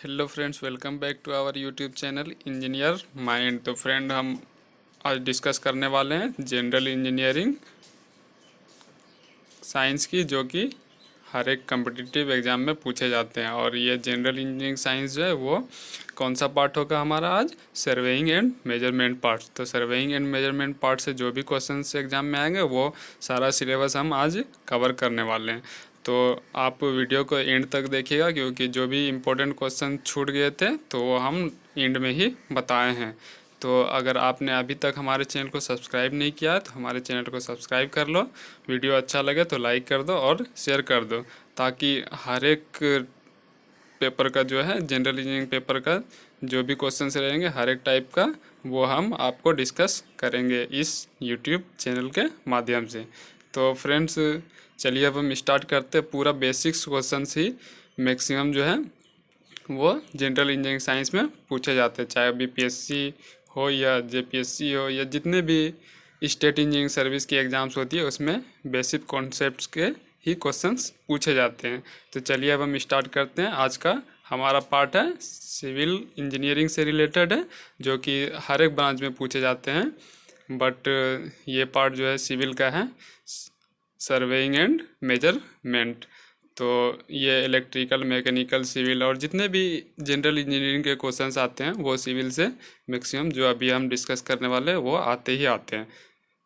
Hello friends, welcome back to our YouTube channel engineer mind. तो friend, हम आज discuss करने वाले हैं जनरल इंजीनियरिंग साइंस की, जो कि हर एक कम्पिटिटिव एग्ज़ाम में पूछे जाते हैं। और ये जनरल इंजीनियरिंग साइंस जो है वो कौन सा पार्ट होगा हमारा आज? Surveying and measurement part. तो सर्वेइंग एंड मेजरमेंट पार्ट से जो भी क्वेश्चंस एग्ज़ाम में आएंगे वो सारा सिलेबस हम आज कवर करने वाले हैं। तो आप वीडियो को एंड तक देखिएगा, क्योंकि जो भी इम्पोर्टेंट क्वेश्चन छूट गए थे तो वो हम एंड में ही बताए हैं। तो अगर आपने अभी तक हमारे चैनल को सब्सक्राइब नहीं किया है तो हमारे चैनल को सब्सक्राइब कर लो। वीडियो अच्छा लगे तो लाइक कर दो और शेयर कर दो, ताकि हर एक पेपर का जो है जनरल इंजीनियरिंग पेपर का जो भी क्वेश्चंस रहेंगे हर एक टाइप का वो हम आपको डिस्कस करेंगे इस यूट्यूब चैनल के माध्यम से। तो फ्रेंड्स, चलिए अब हम स्टार्ट करते हैं। पूरा बेसिक्स क्वेश्चंस ही मैक्सिमम जो है वो जनरल इंजीनियरिंग साइंस में पूछे जाते हैं, चाहे बीपीएससी हो या जेपीएससी हो या जितने भी स्टेट इंजीनियरिंग सर्विस की एग्ज़ाम्स होती है उसमें बेसिक कॉन्सेप्ट्स के ही क्वेश्चंस पूछे जाते हैं। तो चलिए अब हम स्टार्ट करते हैं। आज का हमारा पार्ट है सिविल इंजीनियरिंग से रिलेटेड है, जो कि हर एक ब्रांच में पूछे जाते हैं। बट ये पार्ट जो है सिविल का है, सर्वेइंग एंड मेजरमेंट। तो ये इलेक्ट्रिकल, मैकेनिकल, सिविल और जितने भी जनरल इंजीनियरिंग के क्वेश्चंस आते हैं वो सिविल से मैक्सिमम जो अभी हम डिस्कस करने वाले हैं वो आते ही आते हैं।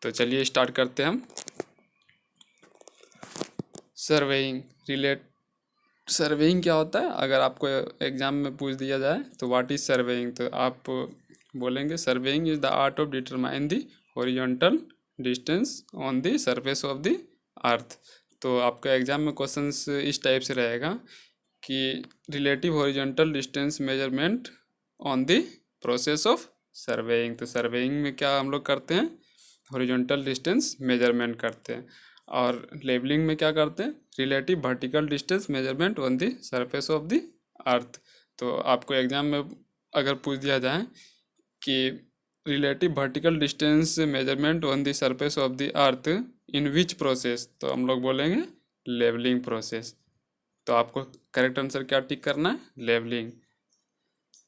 तो चलिए स्टार्ट करते हैं हम। सर्वेइंग रिलेट सर्वेइंग क्या होता है? अगर आपको एग्जाम में पूछ दिया जाए तो व्हाट इज सर्वेइंग, तो आप बोलेंगे surveying is the art of determine the horizontal distance on the surface of the अर्थ। तो आपका एग्जाम में क्वेश्चंस इस टाइप से रहेगा कि relative horizontal distance measurement on the process of surveying. तो सर्वेइंग में क्या हम लोग करते हैं? हॉरिजॉन्टल डिस्टेंस मेजरमेंट करते हैं। और लेबलिंग में क्या करते हैं? Relative vertical distance measurement on the surface of the अर्थ। तो आपको एग्जाम में अगर पूछ दिया जाए कि relative vertical distance measurement on the surface of the earth in which process, तो हम लोग बोलेंगे लेवलिंग प्रोसेस। तो आपको करेक्ट आंसर क्या टिक करना है? लेवलिंग।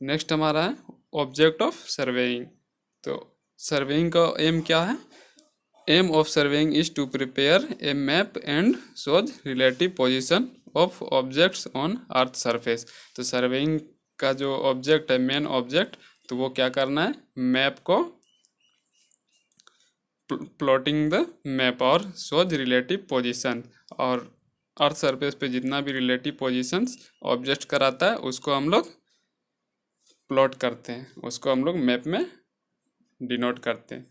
नेक्स्ट हमारा है ऑब्जेक्ट ऑफ सर्वेइंग। तो सर्वेइंग का एम क्या है? Aim of surveying is to prepare a map and shows relative position of objects on earth surface. तो सर्वेइंग का जो ऑब्जेक्ट है, मेन ऑब्जेक्ट, तो वो क्या करना है? मैप को प्लॉटिंग द मैप और शोज रिलेटिव पोजीशन, और अर्थ सरफेस पे जितना भी रिलेटिव पोजीशंस ऑब्जेक्ट कराता है उसको हम लोग प्लॉट करते हैं, उसको हम लोग मैप में डिनोट करते हैं।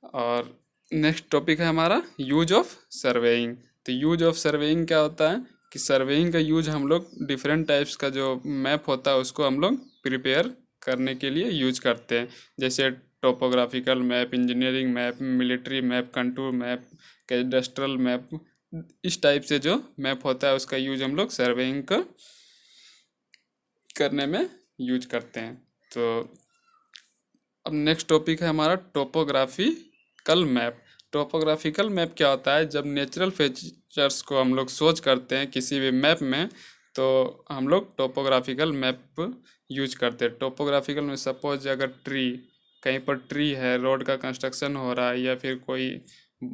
और नेक्स्ट टॉपिक है हमारा यूज ऑफ सर्वेइंग। तो यूज ऑफ सर्वेइंग क्या होता है कि सर्वेइंग का यूज हम लोग डिफरेंट टाइप्स का जो मैप होता है उसको हम लोग प्रिपेयर करने के लिए यूज करते हैं। जैसे topographical map, engineering map, military map, contour map, cadastral map, इस टाइप से जो मैप होता है उसका यूज हम लोग सर्वेइंग का करने में यूज करते हैं। तो अब नेक्स्ट टॉपिक है हमारा टोपोग्राफिकल मैप। टोपोग्राफिकल मैप क्या होता है? जब नेचुरल फीचर्स को हम लोग सोच करते हैं किसी भी मैप में, तो हम लोग टोपोग्राफिकल मैप यूज करते हैं। टोपोग्राफिकल में सपोज अगर कहीं पर ट्री है, रोड का कंस्ट्रक्शन हो रहा है, या फिर कोई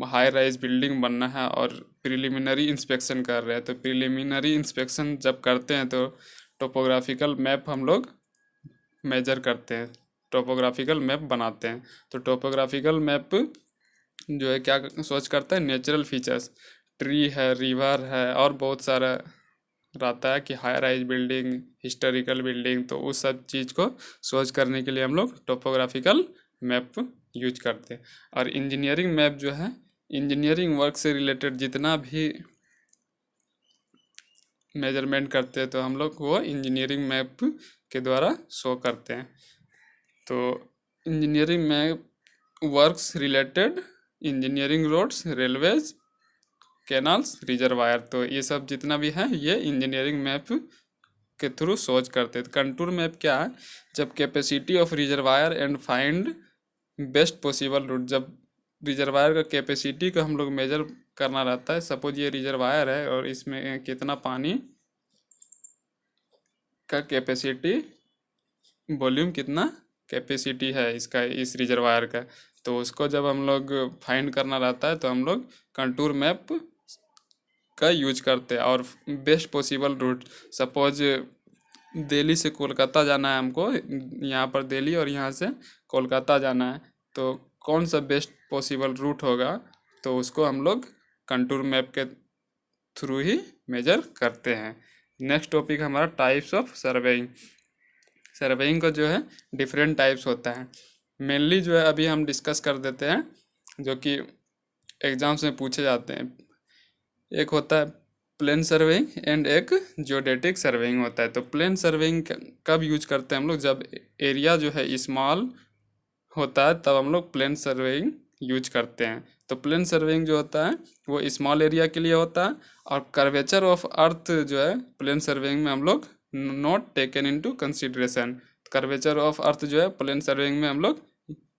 हाई राइज बिल्डिंग बनना है और प्रिलिमिनरी इंस्पेक्शन कर रहे हैं, तो प्रिलिमिनरी इंस्पेक्शन जब करते हैं तो टोपोग्राफिकल मैप हम लोग मेजर करते हैं, टोपोग्राफिकल मैप बनाते हैं। तो टोपोग्राफिकल मैप जो है क्या सोच करता है? नेचुरल फीचर्स, ट्री है, रिवर है और बहुत सारा रहता है कि high rise building, historical building, तो उस सब चीज़ को सोच करने के लिए हम लोग टोपोग्राफिकल मैप यूज करते हैं। और इंजीनियरिंग मैप जो है, इंजीनियरिंग वर्क से रिलेटेड जितना भी मेजरमेंट करते हैं तो हम लोग वो इंजीनियरिंग मैप के द्वारा शो करते हैं। तो engineering map works related engineering roads, railways, canals, reservoir, तो ये सब जितना भी है ये इंजीनियरिंग मैप के थ्रू सोच करते हैं। कंटूर मैप क्या है? जब capacity of reservoir and find best possible route, जब रिजर्वायर का कैपेसिटी को हम लोग मेजर करना रहता है। सपोज ये रिजर्वायर है और इसमें कितना पानी का कैपेसिटी, वॉल्यूम कितना कैपेसिटी है इसका, इस रिजर्वायर का। तो उसको जब हम लोग फाइंड करना रहता है तो हम लोग कंटूर मैप का यूज करते हैं। और best possible route, suppose Delhi से कोलकाता जाना है हमको, यहाँ पर दिल्ली और यहाँ से कोलकाता जाना है, तो कौन सा बेस्ट पॉसिबल रूट होगा, तो उसको हम लोग कंटूर मैप के थ्रू ही मेजर करते हैं। नेक्स्ट टॉपिक हमारा टाइप्स ऑफ सर्वेइंग। सर्वेइंग का जो है डिफरेंट टाइप्स होता है। मेनली जो है अभी हम डिस्कस कर देते हैं जो कि एग्जाम्स में पूछे जाते हैं। एक होता है प्लेन सर्वेइंग एंड एक जियोडेटिक सर्वेइंग होता है। तो प्लेन सर्वेइंग कब यूज करते हैं हम लोग, जब एरिया जो है स्मॉल होता है तब हम लोग प्लेन सर्वेइंग यूज करते हैं। तो प्लेन सर्वेइंग जो होता है वो स्मॉल एरिया के लिए होता है। और कर्वेचर ऑफ अर्थ जो है प्लेन सर्वेइंग में हम लोग not taken into consideration. Curvature of earth जो है प्लेन सर्वेइंग में हम लोग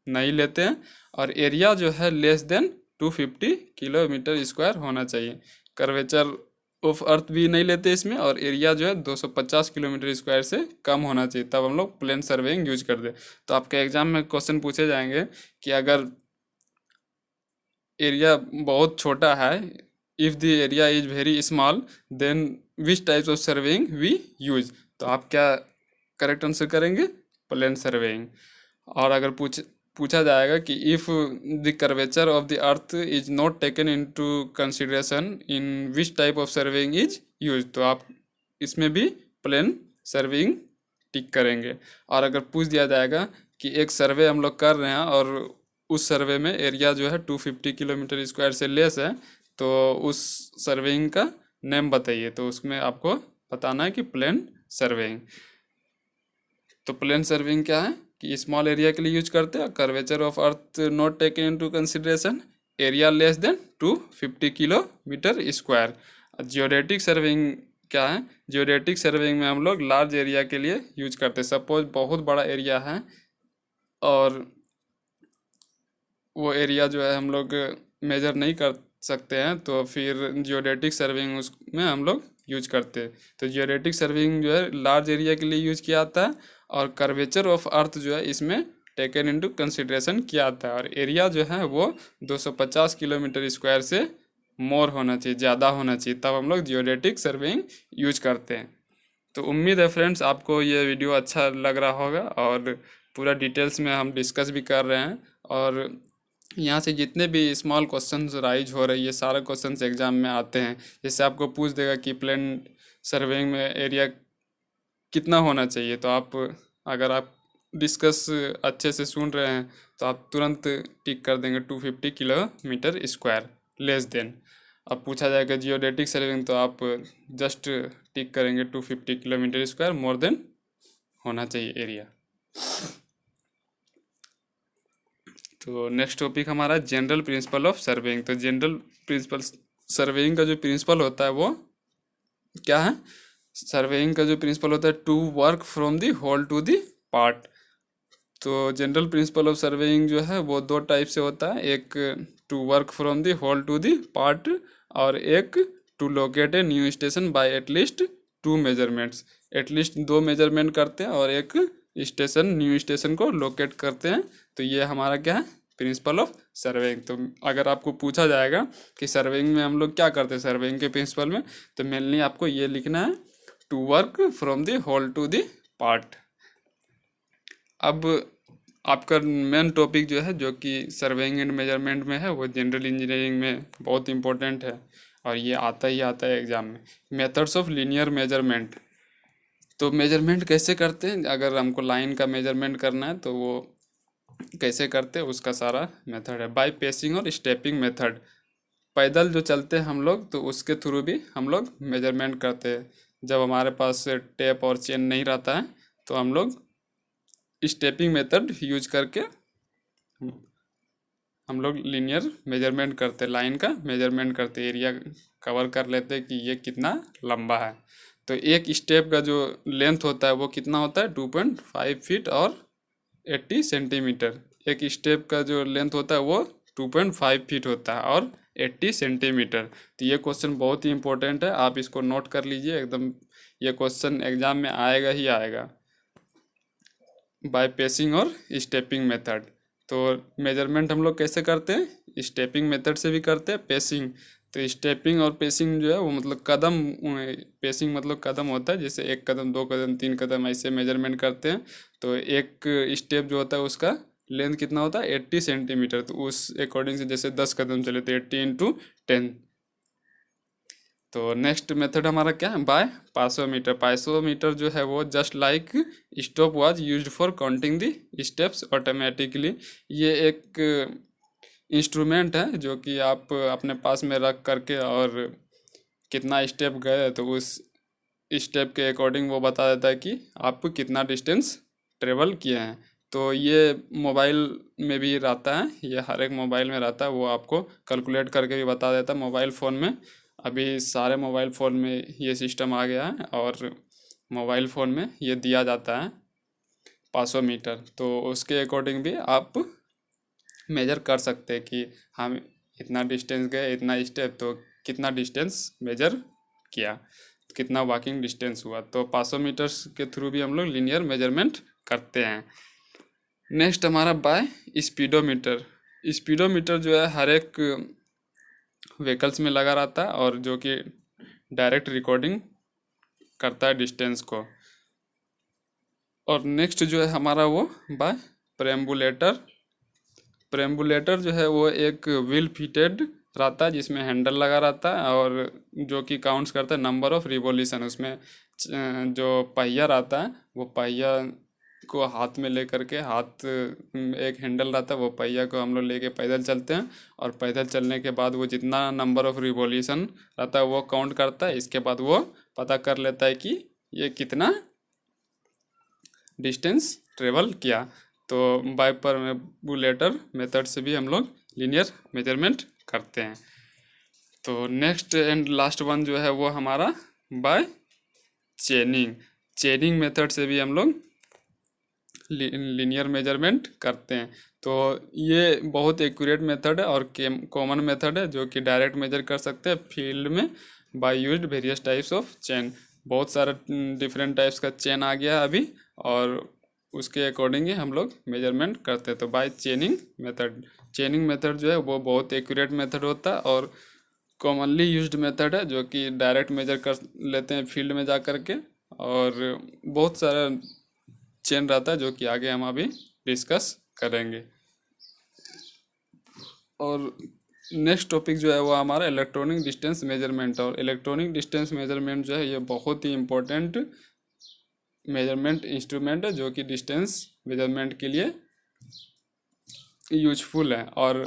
नहीं लेते हैं। और एरिया जो है लेस देन 250 किलोमीटर स्क्वायर होना चाहिए। कर्वेचर ऑफ अर्थ भी नहीं लेते इसमें, और एरिया जो है 250 किलोमीटर स्क्वायर से कम होना चाहिए, तब हम लोग प्लेन सर्वेइंग यूज करते हैं। तो आपके एग्जाम में क्वेश्चन पूछे जाएंगे कि अगर एरिया बहुत छोटा है, if the area is very small then which types of surveying we use, तो आप क्या करेक्ट आंसर करेंगे, प्लेन सर्वेइंग। और अगर पूछा जाएगा कि if the curvature of the earth is not taken into consideration in which type of surveying is use, तो आप इसमें भी प्लेन सर्वेइंग टिक करेंगे। और अगर पूछ दिया जाएगा कि एक सर्वे हम लोग कर रहे हैं और उस सर्वे में एरिया जो है 250 किलोमीटर स्क्वायर से लेस है, तो उस सर्वेइंग का नेम बताइए, तो उसमें आपको बताना है कि प्लेन सर्वेइंग। तो प्लेन सर्वेइंग क्या है कि स्मॉल एरिया के लिए यूज करते हैं, curvature of earth not taken into consideration, area less than 250 kilometre square. Geodetic surveying क्या है, जियोडेटिक सर्वेइंग में हम लोग लार्ज एरिया के लिए यूज करते हैं। सपोज बहुत बड़ा एरिया है और वो एरिया जो है हम लोग मेजर नहीं कर सकते हैं, तो फिर जियोडेटिक सर्वेइंग उसमें हम लोग यूज करते हैं। तो जियोडेटिक सर्वेइंग जो है लार्ज एरिया के लिए यूज किया जाता है, और कर्वेचर ऑफ अर्थ जो है इसमें टेकन इनटू कंसिडरेशन किया जाता है। और एरिया जो है वो 250 किलोमीटर स्क्वायर से मोर होना चाहिए, ज़्यादा होना चाहिए, तब हम लोग जियोडेटिक सर्वेइंग यूज करते हैं। तो उम्मीद है फ्रेंड्स आपको ये वीडियो अच्छा लग रहा होगा, और पूरा डिटेल्स में हम डिस्कस भी कर रहे हैं। और यहाँ से जितने भी स्मॉल क्वेश्चंस राइज हो रही है, सारे क्वेश्चंस एग्जाम में आते हैं। जैसे आपको पूछ देगा कि प्लेन सर्वेइंग में एरिया कितना होना चाहिए, तो आप अगर आप डिस्कस अच्छे से सुन रहे हैं तो आप तुरंत टिक कर देंगे 250 किलोमीटर स्क्वायर लेस देन। अब पूछा जाएगा जियोडेटिक सर्वेइंग, तो आप जस्ट टिक करेंगे 250 किलोमीटर स्क्वायर मोर देन होना चाहिए एरिया। तो नेक्स्ट टॉपिक हमारा जनरल प्रिंसिपल ऑफ सर्वेइंग। तो जनरल प्रिंसिपल सर्वेइंग का जो प्रिंसिपल होता है वो क्या है, सर्वेइंग का जो प्रिंसिपल होता है to work from the whole to the part. तो जनरल प्रिंसिपल ऑफ सर्वेइंग जो है वो दो टाइप से होता है, एक to work from the whole to the part, और एक to locate a new station by at least 2 measurements. At least 2 measurement करते हैं और एक स्टेशन, न्यू स्टेशन को लोकेट करते हैं। तो ये हमारा क्या है, प्रिंसिपल ऑफ सर्वेइंग। तो अगर आपको पूछा जाएगा कि सर्वेइंग में हम लोग क्या करते हैं सर्वेइंग के प्रिंसिपल में, तो मेनली आपको ये लिखना है to work from the whole to the part. अब आपका मेन टॉपिक जो है जो कि सर्वेइंग एंड मेजरमेंट में है, वो जनरल इंजीनियरिंग में बहुत इंपॉर्टेंट है और ये आता ही आता है एग्जाम में, मेथड्स ऑफ लीनियर मेजरमेंट। तो मेजरमेंट कैसे करते हैं, अगर हमको लाइन का मेजरमेंट करना है तो वो कैसे करते हैं उसका सारा मेथड है। बाय पेसिंग और स्टेपिंग मेथड, पैदल जो चलते हैं हम लोग तो उसके थ्रू भी हम लोग मेजरमेंट करते हैं। जब हमारे पास टेप और चेन नहीं रहता है तो हम लोग स्टेपिंग मेथड यूज करके हम लोग लीनियर मेजरमेंट करते, लाइन का मेजरमेंट करते, एरिया कवर कर लेते कि ये कितना लंबा है। तो एक स्टेप का जो लेंथ होता है वो कितना होता है 2.5 फीट और 80 सेंटीमीटर। एक स्टेप का जो लेंथ होता है वो 2.5 फीट होता है और 80 सेंटीमीटर। तो ये क्वेश्चन बहुत ही इंपॉर्टेंट है, आप इसको नोट कर लीजिए, एकदम ये क्वेश्चन एग्जाम में आएगा ही आएगा, बाय पेसिंग और स्टेपिंग मेथड। तो मेजरमेंट हम लोग कैसे करते हैं, स्टेपिंग मेथड से भी करते हैं, पेसिंग। तो स्टेपिंग और पेसिंग जो है वो मतलब कदम, पेसिंग मतलब कदम होता है, जैसे 1 कदम 2 कदम 3 कदम ऐसे मेजरमेंट करते हैं। तो एक स्टेप जो होता है उसका लेंथ कितना होता है, 80 सेंटीमीटर। तो उस अकॉर्डिंग से जैसे 10 कदम चले तो 80 × 10। तो नेक्स्ट मेथड हमारा क्या है, बाय पासोमीटर। पासोमीटर जो है वो just like stop watch used for counting the steps automatically. ये एक इंस्ट्रूमेंट है जो कि आप अपने पास में रख करके और कितना स्टेप गए तो उस स्टेप के अकॉर्डिंग वो बता देता है कि आप कितना डिस्टेंस ट्रेवल किए हैं। तो ये मोबाइल में भी रहता है, ये हर एक मोबाइल में रहता है, वो आपको कैलकुलेट करके भी बता देता है मोबाइल फ़ोन में। अभी सारे मोबाइल फ़ोन में ये सिस्टम आ गया है और मोबाइल फ़ोन में ये दिया जाता है पासोमीटर। तो उसके अकॉर्डिंग भी आप मेजर कर सकते हैं कि हम इतना डिस्टेंस गए, इतना स्टेप, तो कितना डिस्टेंस मेजर किया, कितना वॉकिंग डिस्टेंस हुआ। तो पासोमीटर्स के थ्रू भी हम लोग लीनियर मेजरमेंट करते हैं। नेक्स्ट हमारा बाय स्पीडोमीटर। स्पीडोमीटर जो है हर एक व्हीकल्स में लगा रहता है और जो कि डायरेक्ट रिकॉर्डिंग करता है डिस्टेंस को। और नेक्स्ट जो है हमारा वो बाय प्रेम्बुलेटर। प्रेम्बुलेटर जो है वो एक व्हील फिटेड रहता है जिसमें हैंडल लगा रहता है और जो कि काउंट्स करता है नंबर ऑफ रिवॉल्यूशन। उसमें जो पहिया रहता है वो पहिया को हाथ में लेकर के, हाथ एक हैंडल रहता है, वो पहिया को हम लोग लेके पैदल चलते हैं और पैदल चलने के बाद वो जितना नंबर ऑफ रिवॉल्यूशन रहता है वो काउंट करता है। इसके बाद वो पता कर लेता है कि ये कितना डिस्टेंस ट्रेवल किया। तो बाय परम्बुलेटर मेथड से भी हम लोग लीनियर मेजरमेंट करते हैं। तो नेक्स्ट एंड लास्ट वन जो है वो हमारा बाय चेनिंग। चेनिंग मेथड से भी हम लोग लीनियर मेजरमेंट करते हैं। तो ये बहुत एक्यूरेट मेथड है और कॉमन मेथड है जो कि डायरेक्ट मेजर कर सकते हैं फील्ड में by used various types of chain. बहुत सारा डिफरेंट टाइप्स का चेन आ गया है अभी और उसके अकॉर्डिंग ही हम लोग मेजरमेंट करते हैं। तो by chaining method, chaining method जो है वो बहुत एक्यूरेट मेथड होता है और कॉमनली यूज्ड मेथड है जो कि डायरेक्ट मेजर कर लेते हैं फील्ड में जा कर के। और बहुत सारा चेन रहता है जो कि आगे हम अभी डिस्कस करेंगे। और नेक्स्ट टॉपिक जो है वो हमारा इलेक्ट्रॉनिक डिस्टेंस मेजरमेंट। और इलेक्ट्रॉनिक डिस्टेंस मेजरमेंट जो है ये बहुत ही इम्पोर्टेंट मेजरमेंट इंस्ट्रूमेंट है जो कि डिस्टेंस मेजरमेंट के लिए यूजफुल है और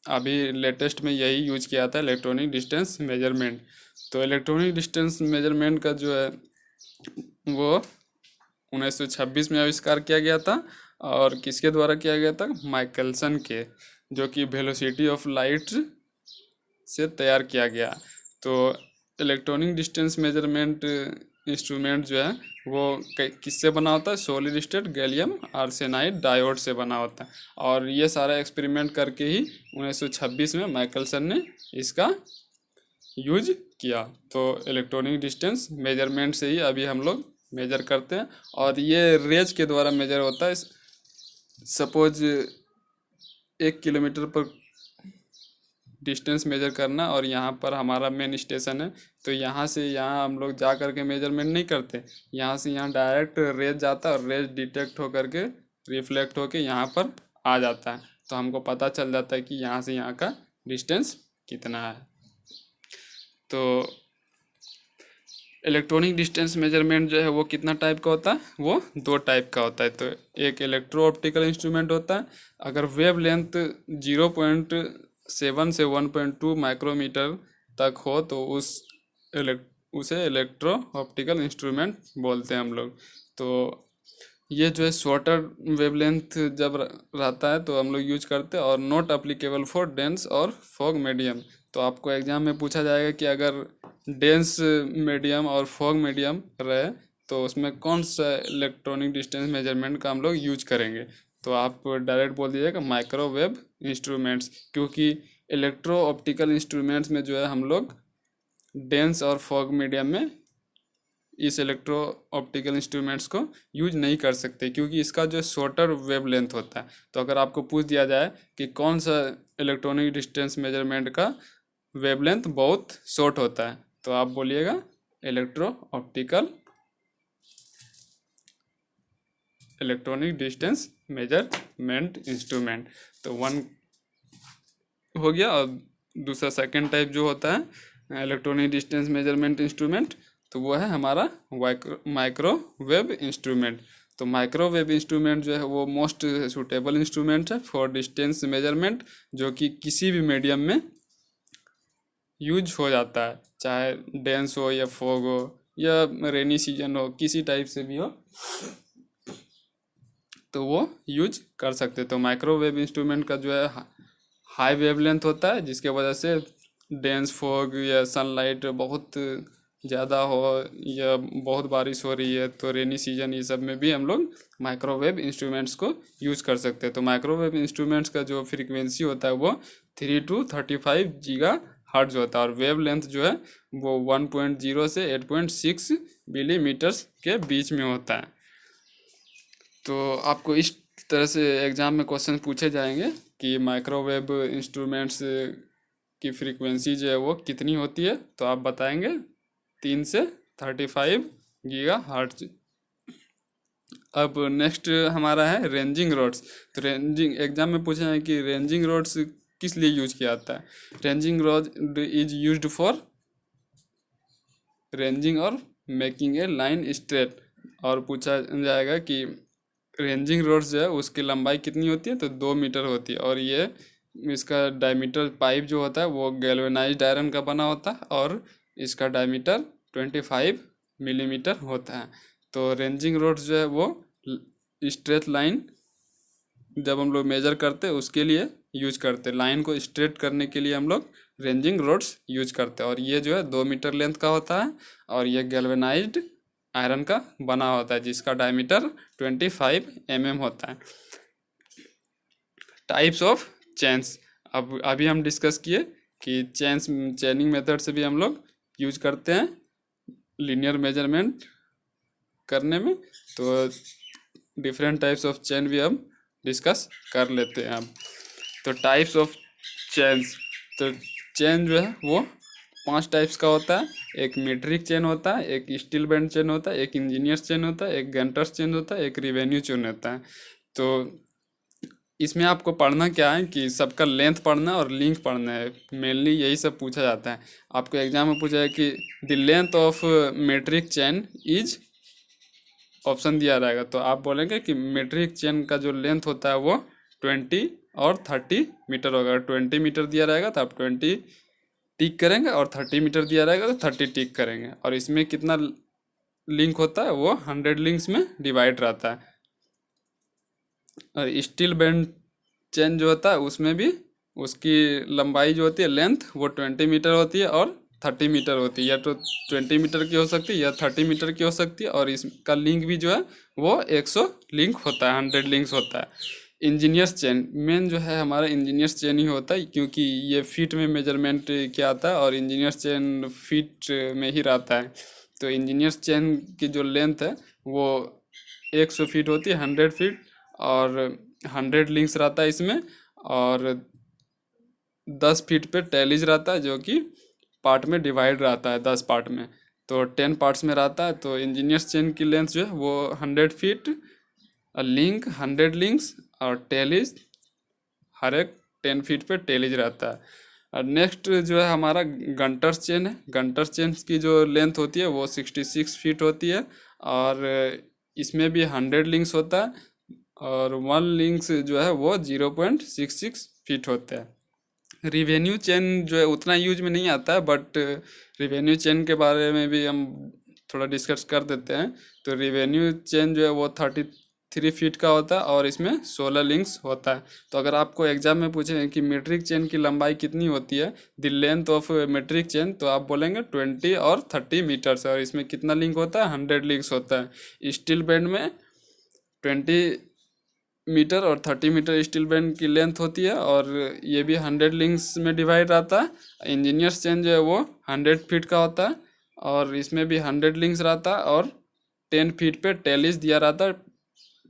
अभी लेटेस्ट में यही यूज किया था इलेक्ट्रॉनिक डिस्टेंस मेजरमेंट। तो इलेक्ट्रॉनिक डिस्टेंस मेजरमेंट का जो है वो 1926 में आविष्कार किया गया था और किसके द्वारा किया गया था, माइकलसन के, जो कि वेलोसिटी ऑफ लाइट से तैयार किया गया। तो इलेक्ट्रॉनिक डिस्टेंस मेजरमेंट इंस्ट्रूमेंट जो है वो किससे बना होता है, solid state gallium arsenide diode से बना होता है। और ये सारा एक्सपेरिमेंट करके ही 1926 में माइकलसन ने इसका यूज किया। तो इलेक्ट्रॉनिक डिस्टेंस मेजरमेंट से ही अभी हम लोग मेजर करते हैं और ये रेज के द्वारा मेजर होता है। सपोज 1 किलोमीटर पर डिस्टेंस मेजर करना और यहाँ पर हमारा मेन स्टेशन है, तो यहाँ से यहाँ हम लोग जा करके मेजरमेंट नहीं करते, यहाँ से यहाँ डायरेक्ट रेज जाता है और रेज डिटेक्ट होकर के रिफ्लेक्ट होकर यहाँ पर आ जाता है। तो हमको पता चल जाता है कि यहाँ से यहाँ का डिस्टेंस कितना है। तो इलेक्ट्रॉनिक डिस्टेंस मेजरमेंट जो है वो कितना टाइप का होता है, वो 2 टाइप का होता है। तो एक इलेक्ट्रो ऑप्टिकल इंस्ट्रूमेंट होता है, अगर वेव लेंथ 0.7 से 1.2 माइक्रोमीटर तक हो तो उसे इलेक्ट्रो ऑप्टिकल इंस्ट्रूमेंट बोलते हैं हम लोग। तो ये जो है शॉर्टर वेवलेंथ जब रहता है तो हम लोग यूज करते हैं और नॉट अप्लीकेबल फॉर डेंस और फॉग मीडियम। तो आपको एग्जाम में पूछा जाएगा कि अगर डेंस मीडियम और फॉग मीडियम रहे तो उसमें कौन सा इलेक्ट्रॉनिक डिस्टेंस मेजरमेंट का हम लोग यूज करेंगे। तो आप डायरेक्ट बोल दीजिएगा माइक्रोवेव इंस्ट्रूमेंट्स, क्योंकि इलेक्ट्रो ऑप्टिकल इंस्ट्रूमेंट्स में जो है हम लोग डेंस और फॉग मीडियम में इस इलेक्ट्रो ऑप्टिकल इंस्ट्रूमेंट्स को यूज नहीं कर सकते, क्योंकि इसका जो शॉर्टर वेव लेंथ होता है। तो अगर आपको पूछ दिया जाए कि कौन सा इलेक्ट्रॉनिक डिस्टेंस मेजरमेंट का वेवलेंथ बहुत शॉर्ट होता है, तो आप बोलिएगा electro optical electronic distance measurement instrument. तो वन हो गया। और दूसरा सेकंड टाइप जो होता है इलेक्ट्रॉनिक डिस्टेंस मेजरमेंट इंस्ट्रूमेंट, तो वो है हमारा माइक्रोवेव इंस्ट्रूमेंट। तो माइक्रोवेव इंस्ट्रूमेंट जो है वो मोस्ट सूटेबल इंस्ट्रूमेंट है फॉर डिस्टेंस मेजरमेंट, जो कि किसी भी मीडियम में यूज हो जाता है, चाहे डेंस हो या फॉग हो या रेनी सीजन हो, किसी टाइप से भी हो तो वो यूज कर सकते। तो माइक्रोवेव इंस्ट्रूमेंट का जो है हाई वेवलेंथ होता है, जिसके वजह से डेंस फॉग या सनलाइट बहुत ज़्यादा हो या बहुत बारिश हो रही है तो रेनी सीजन ये सब में भी हम लोग माइक्रोवेव इंस्ट्रूमेंट्स को यूज़ कर सकते हैं। तो माइक्रोवेव इंस्ट्रूमेंट्स का जो फ्रीक्वेंसी होता है वो 3 to 35 गीगा हर्ट्ज होता है, और वेव लेंथ जो है वो 1.0 से 8.6 मिलीमीटर्स के बीच में होता है। तो आपको इस तरह से एग्ज़ाम में क्वेश्चन पूछे जाएंगे कि माइक्रोवेव इंस्ट्रूमेंट्स की फ्रीक्वेंसी जो है वो कितनी होती है, तो आप बताएंगे 3 से 35 गीगा हर्ट्ज। अब नेक्स्ट हमारा है रेंजिंग रोड्स। तो रेंजिंग एग्जाम में पूछे हैं कि रेंजिंग रोड्स किस लिए यूज किया जाता है। Ranging road is used for ranging और मेकिंग ए लाइन स्ट्रेट। और पूछा जाएगा कि रेंजिंग रोड्स जो है उसकी लंबाई कितनी होती है, तो 2 मीटर होती है, और ये इसका डायमीटर पाइप जो होता है वो गैल्वेनाइज्ड आयरन का बना होता है, और इसका डायमीटर 25 मिलीमीटर होता है। तो रेंजिंग रोड्स जो है वो स्ट्रेट लाइन जब हम लोग मेजर करते हैं उसके लिए यूज करते हैं, लाइन को स्ट्रेट करने के लिए हम लोग रेंजिंग रोड्स यूज करते हैं। और ये जो है 2 मीटर लेंथ का होता है, और ये गैल्वेनाइज्ड आयरन का बना होता है, जिसका डायमीटर 25 mm होता है। टाइप्स ऑफ चेन्स, अब अभी हम डिस्कस किए कि चेनिंग मेथड से भी हम लोग यूज करते हैं लीनियर मेजरमेंट करने में। तो डिफरेंट टाइप्स ऑफ चेन भी हम डिस्कस कर लेते हैं अब। तो टाइप्स ऑफ चेन्स, तो चेन जो है वो 5 टाइप्स का होता है। एक मीट्रिक चेन होता है, एक स्टील बैंड चेन होता है, एक इंजीनियर्स चेन होता है, एक गेंटर्स चेन होता है, एक रिवेन्यू चेन होता है। तो इसमें आपको पढ़ना क्या है कि सबका लेंथ पढ़ना है और लिंक पढ़ना है, मेनली यही सब पूछा जाता है। आपको एग्जाम में पूछा है कि the length of metric chain is, option दिया रहेगा, तो आप बोलेंगे कि मीट्रिक चेन का जो लेंथ होता है वो 20 और 30 मीटर होगा। 20 मीटर दिया रहेगा तो आप 20 टिक करेंगे, और 30 मीटर दिया रहेगा तो 30 टिक करेंगे। और इसमें कितना लिंक होता है, वो 100 लिंक्स में डिवाइड रहता है। और स्टील बैंड चेन जो होता है उसमें भी उसकी लंबाई जो होती है लेंथ वो 20 मीटर होती है और 30 मीटर होती है, या तो 20 मीटर की हो सकती है या 30 मीटर की हो सकती है। और इसका लिंक भी जो है वो 100 लिंक होता है, 100 लिंक्स होता है। इंजीनियर्स चेन मेन जो है हमारा इंजीनियर्स चेन ही होता है, क्योंकि ये फीट में मेजरमेंट किया आता है और इंजीनियर्स चेन फीट में ही रहता है। तो इंजीनियर्स चेन की जो लेंथ है वो 100 फीट होती है, 100 फीट, और 100 लिंक्स रहता है इसमें, और 10 फीट पे टेलीज रहता है, जो कि पार्ट में डिवाइड रहता है 10 पार्ट में, तो 10 पार्ट्स में रहता है। तो इंजीनियर्स चेन की लेंथ जो है वो 100 फीट, लिंक 100 लिंक्स, और टेलीज हर एक 10 फीट पे टेलीज रहता है। और नेक्स्ट जो है हमारा गंटर्स चेन है। गंटर्स चेन की जो लेंथ होती है वो 66 फीट होती है, और इसमें भी 100 लिंक्स होता है, और 1 लिंक्स जो है वो 0.66 फीट होता है। रिवेन्यू चेन जो है उतना यूज में नहीं आता है, बट रिवेन्यू चेन के बारे में भी हम थोड़ा डिस्कस कर देते हैं। तो रिवेन्यू चेन जो है वो 33 फीट का होता है, और इसमें 16 लिंक्स होता है। तो अगर आपको एग्जाम में पूछे कि मीट्रिक चेन की लंबाई कितनी होती है, the length of metric chain, तो आप बोलेंगे 20 और 30 मीटर्स, और इसमें कितना लिंक होता है, 100 लिंक्स होता है। स्टील बैंड में 20 मीटर और 30 मीटर स्टील बैंड की लेंथ होती है, और ये भी 100 लिंक्स में डिवाइड रहता है। इंजीनियर्स चेन जो है वो 100 फीट का होता है, और इसमें भी 100 लिंक्स रहता है और 10 फीट पे टेलिस दिया रहता है,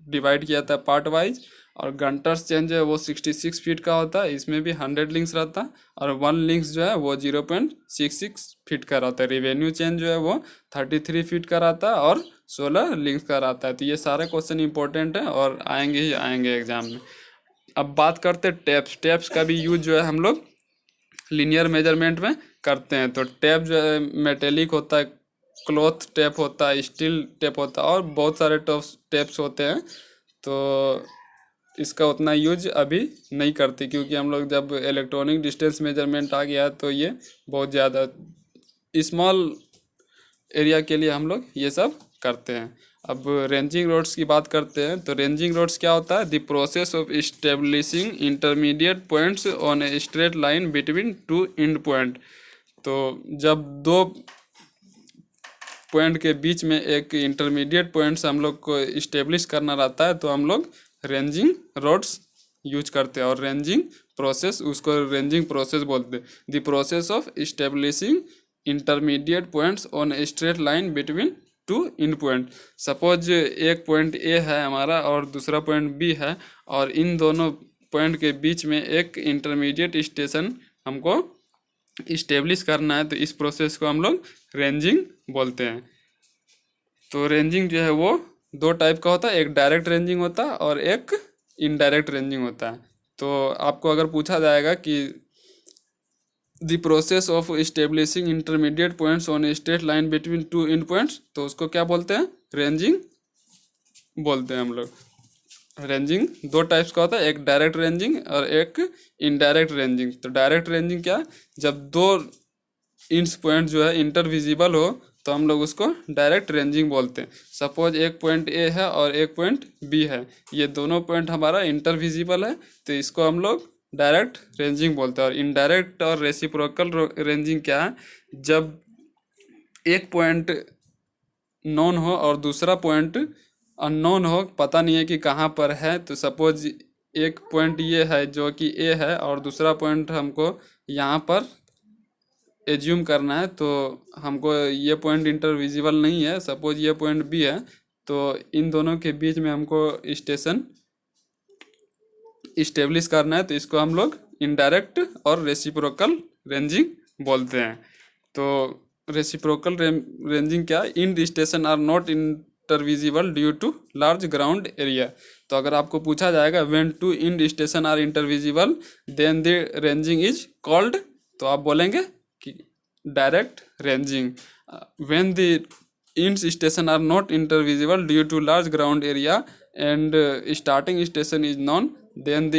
डिवाइड किया जाता है पार्ट वाइज। और गंटर्स चेंज है वो 66 फीट का होता है, इसमें भी 100 लिंक्स रहता है और 1 लिंक्स जो है वो 0.66 फीट का रहता है। रिवेन्यू चेंज जो है वो 33 फीट का रहता है और 16 लिंक्स का रहता है। तो ये सारे क्वेश्चन इंपॉर्टेंट हैं और आएंगे ही आएंगे एग्जाम में। अब बात करते हैं टेप्स। टेप्स का भी यूज जो है हम लोग लीनियर मेजरमेंट में करते हैं। तो टेप जो है मेटेलिक होता है, क्लॉथ टेप होता है, स्टील टेप होता है और बहुत सारे टेप्स होते हैं। तो इसका उतना यूज अभी नहीं करते क्योंकि हम लोग जब इलेक्ट्रॉनिक डिस्टेंस मेजरमेंट आ गया तो ये बहुत ज़्यादा स्मॉल एरिया के लिए हम लोग ये सब करते हैं। अब रेंजिंग रोड्स की बात करते हैं। तो रेंजिंग रोड्स क्या होता है? The process of establishing intermediate points on a straight line between two and point. तो जब दो पॉइंट के बीच में एक इंटरमीडिएट पॉइंट्स हम लोग को इस्टेब्लिश करना रहता है तो हम लोग रेंजिंग रोड्स यूज करते हैं। और रेंजिंग प्रोसेस, उसको रेंजिंग प्रोसेस बोलते हैं। The process of establishing intermediate points on a straight line between two in point. Suppose एक पॉइंट ए है हमारा और दूसरा पॉइंट बी है और इन दोनों पॉइंट के बीच में एक इंटरमीडिएट स्टेशन हमको इस्टेब्लिश करना है तो इस प्रोसेस को हम लोग रेंजिंग बोलते हैं। तो रेंजिंग जो है वो दो टाइप का होता है, एक डायरेक्ट रेंजिंग होता है और एक इनडायरेक्ट रेंजिंग होता है। तो आपको अगर पूछा जाएगा कि the process of establishing intermediate points on a straight line between two in points, तो उसको क्या बोलते हैं? रेंजिंग बोलते हैं हम लोग। रेंजिंग दो टाइप्स का होता है, एक डायरेक्ट रेंजिंग और एक इनडायरेक्ट रेंजिंग। तो डायरेक्ट रेंजिंग क्या? जब दो इंस पॉइंट जो है इंटरविजिबल हो तो हम लोग उसको डायरेक्ट रेंजिंग बोलते हैं। सपोज एक पॉइंट ए है और एक पॉइंट बी है, ये दोनों पॉइंट हमारा इंटरविजिबल है तो इसको हम लोग डायरेक्ट रेंजिंग बोलते हैं। और इनडायरेक्ट और रेसिप्रोकल रेंजिंग क्या है? जब एक पॉइंट नॉन हो और दूसरा पॉइंट अननोन हो, पता नहीं है कि कहाँ पर है। तो सपोज एक पॉइंट ये है जो कि ए है और दूसरा पॉइंट हमको यहाँ पर एज्यूम करना है, तो हमको ये पॉइंट इंटरविजिबल नहीं है, सपोज ये पॉइंट बी है, तो इन दोनों के बीच में हमको स्टेशन इस्टेब्लिश करना है तो इसको हम लोग इनडायरेक्ट और रेसिप्रोकल रेंजिंग बोलते हैं। तो रेसिप्रोकल रेंजिंग क्या? End station are not intervisible due to large ground area. तो अगर आपको पूछा जाएगा when two end station are intervisible then the ranging is called, तो आप बोलेंगे कि direct ranging. When the end station are not intervisible due to large ground area and starting station is known then the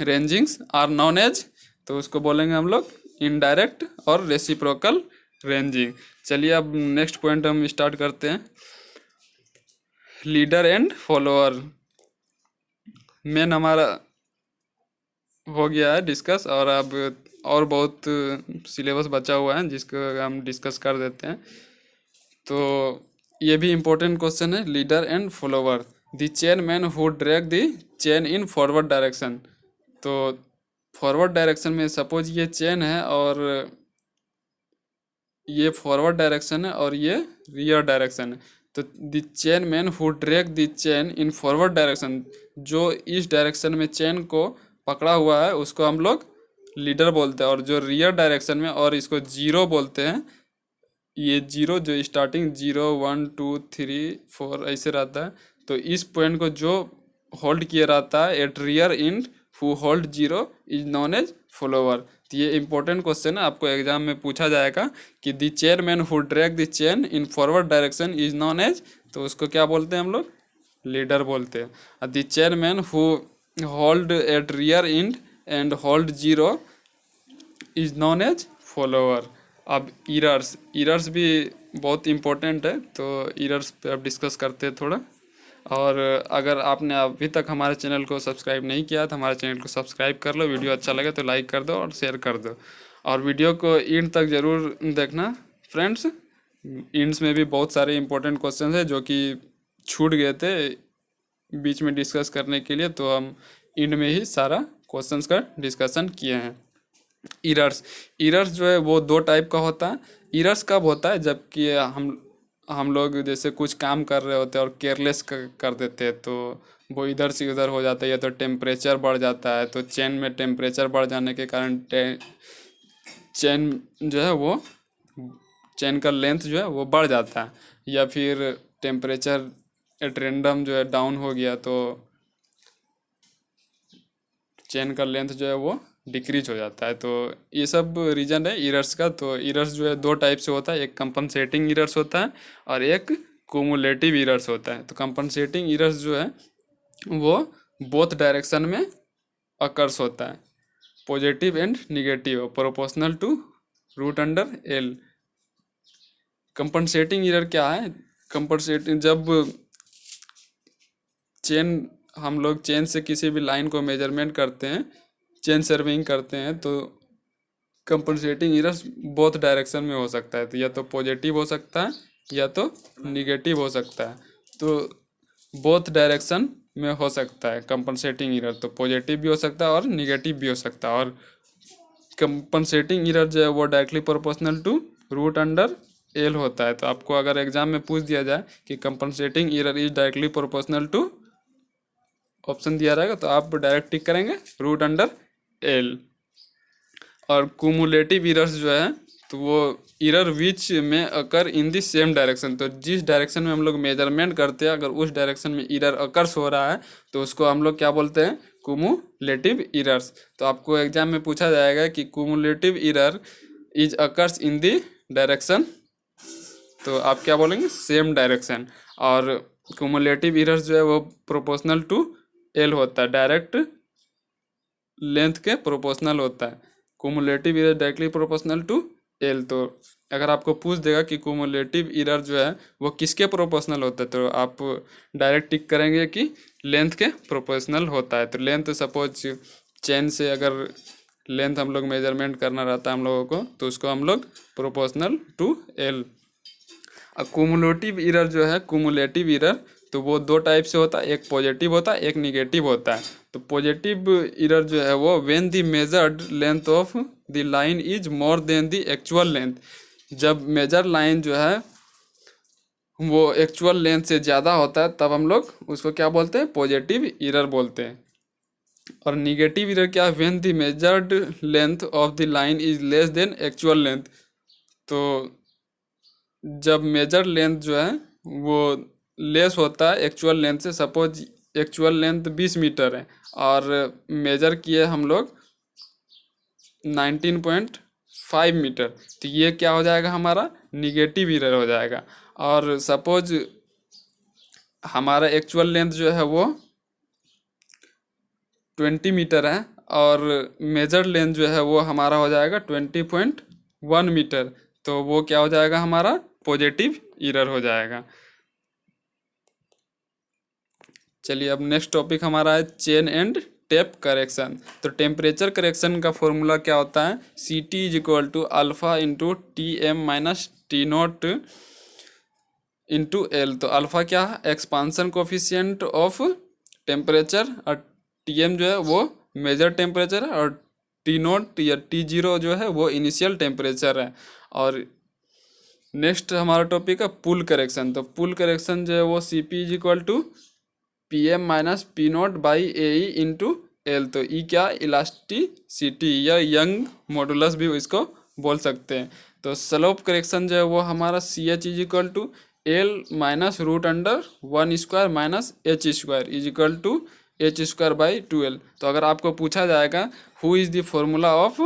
rangings are known as, तो उसको बोलेंगे हम लोग indirect और रेसिप्रोकल रेंजिंग। चलिए अब नेक्स्ट पॉइंट हम स्टार्ट करते हैं। लीडर एंड फॉलोअर मेन हमारा हो गया है डिस्कस और अब और बहुत सिलेबस बचा हुआ है जिसको हम डिस्कस कर देते हैं। तो ये भी इम्पोर्टेंट क्वेश्चन है, leader and follower. The chain man who drag the chain in forward direction. तो फॉरवर्ड डायरेक्शन में सपोज ये चेन है और ये फॉरवर्ड डायरेक्शन है और ये रियर डायरेक्शन है। तो the chain man who drag the chain in forward direction, जो इस डायरेक्शन में चेन को पकड़ा हुआ है उसको हम लोग लीडर बोलते हैं। और जो रियर डायरेक्शन में, और इसको जीरो बोलते हैं, ये जीरो जो स्टार्टिंग 0 1 2 3 4 ऐसे रहता है, तो इस पॉइंट को जो होल्ड किया रहता है at rear end who hold zero is known as follower. तो ये इंपॉर्टेंट क्वेश्चन है, आपको एग्जाम में पूछा जाएगा कि the chainman who drag the chain in forward direction is known as, तो उसको क्या बोलते हैं हम लोग? लीडर बोलते हैं। The chainman who hold at rear end and hold zero is known as follower. अब इरर्स भी बहुत इम्पोर्टेंट है, तो इरर्स पे अब डिस्कस करते हैं थोड़ा। और अगर आपने अभी तक हमारे चैनल को सब्सक्राइब नहीं किया तो हमारे चैनल को सब्सक्राइब कर लो, वीडियो अच्छा लगे तो लाइक कर दो और शेयर कर दो, और वीडियो को एंड तक ज़रूर देखना फ्रेंड्स। एंड्स में भी बहुत सारे इंपॉर्टेंट क्वेश्चन है जो कि छूट गए थे बीच में डिस्कस करने के लिए, तो हम एंड में ही सारा क्वेश्चंस का डिस्कसन किए हैं। इरर्स जो है वो दो टाइप का होता है, इरर्स कब होता है, जबकि हम लोग जैसे कुछ काम कर रहे होते हैं और केयरलेस कर देते हैं, तो वो इधर से उधर हो जाता है, या तो टेम्परेचर बढ़ जाता है, तो चेन में टेम्परेचर बढ़ जाने के कारण चेन जो है वो चेन का लेंथ जो है वो बढ़ जाता है, या फिर टेम्परेचर एट रेंडम जो है डाउन हो गया तो चेन का लेंथ जो है वो डिक्रीज हो जाता है। तो ये सब रीजन है इरर्स का। तो इरर्स जो है दो टाइप से होता है, एक कंपनसेटिंग इरर्स होता है और एक कुमुलेटिव इरर्स होता है। तो कंपनसेटिंग इरर्स जो है वो बोथ डायरेक्शन में अकर्स होता है, positive and negative, proportional to root under L. Compensating error क्या है? कंपनसेटिंग जब चेन हम लोग चेन से किसी भी लाइन को मेजरमेंट करते हैं, चेन सर्विंग करते हैं, तो कंपनसेटिंग इरर्स बोथ डायरेक्शन में हो सकता है। तो या तो पॉजिटिव हो सकता है या तो निगेटिव हो सकता है। तो बोथ डायरेक्शन में हो सकता है कंपनसेटिंग इरर, तो पॉजिटिव भी हो सकता है और निगेटिव भी हो सकता है। और कंपनसेटिंग इरर जो है वो directly proportional to root under L होता है। तो आपको अगर एग्जाम में पूछ दिया जाए कि compensating error is directly proportional to, option दिया रहेगा तो आप डायरेक्ट टिक करेंगे रूट अंडर एल। और कुमुलेटिव इरर्स जो है तो वो इरर विच में occur in the same direction, तो जिस डायरेक्शन में हम लोग मेजरमेंट करते हैं अगर उस डायरेक्शन में इरर अकर्स हो रहा है तो उसको हम लोग क्या बोलते हैं? Cumulative errors. तो आपको एग्जाम में पूछा जाएगा कि cumulative error is occurs in the direction, तो आप क्या बोलेंगे? Same direction. और कुमुलेटिव इरर्स जो है वो प्रोपोर्शनल टू एल होता है, डायरेक्ट लेंथ के प्रोपोर्शनल होता है। Cumulative error directly proportional to L. तो अगर आपको पूछ देगा कि कुमुलेटिव इरर जो है वो किसके प्रोपोर्शनल होता है, तो आप डायरेक्ट टिक करेंगे कि लेंथ के प्रोपोर्शनल होता है। तो लेंथ सपोज चेन से अगर लेंथ हम लोग मेजरमेंट करना रहता है हम लोगों को, तो उसको हम लोग proportional to L. Cumulative error जो है, कुमुलेटिव इरर तो वो दो टाइप से होता है, एक पॉजिटिव होता है एक निगेटिव होता है। तो पॉजिटिव इरर जो है वो when the measured length of the line is more then the actual length, जब मेजर लाइन जो है वो एक्चुअल लेंथ से ज़्यादा होता है तब हम लोग उसको क्या बोलते हैं? पॉजिटिव इरर बोलते हैं। और निगेटिव इरर क्या है? When the measured length of the line is less than actual length, तो जब मेजर लेंथ जो है वो लेस होता है एक्चुअल लेंथ से, सपोज एक्चुअल लेंथ 20 मीटर है और मेजर किए हम लोग 19.5 मीटर, तो ये क्या हो जाएगा? हमारा निगेटिव इरर हो जाएगा। और सपोज हमारा एक्चुअल लेंथ जो है वो 20 मीटर है और मेजर लेंथ जो है वो हमारा हो जाएगा 20.1 मीटर, तो वो क्या हो जाएगा? हमारा पॉजिटिव इरर हो जाएगा। चलिए अब नेक्स्ट टॉपिक हमारा है चेन एंड टेप करेक्शन। तो टेम्परेचर करेक्शन का फॉर्मूला क्या होता है? C T is equal to alpha into T M minus T naught into L. तो अल्फ़ा क्या है? एक्सपांसन कोफिशिएंट ऑफ टेम्परेचर, और टी एम जो है वो मेजर टेम्परेचर है, और टी नोट या टी जीरो जो है वो इनिशियल टेम्परेचर है। और नेक्स्ट हमारा टॉपिक है पुल करेक्शन। तो पुल करेक्शन जो है वो C P is equal to P M minus P naught by A E into L. तो ई क्या? इलास्टिसिटी या यंग मॉडुलस भी इसको बोल सकते हैं। तो स्लोप करेक्शन जो है वो हमारा C H is equal to L minus root under 1 square minus H square is equal to H square by 2l। तो अगर आपको पूछा जाएगा who is the formula of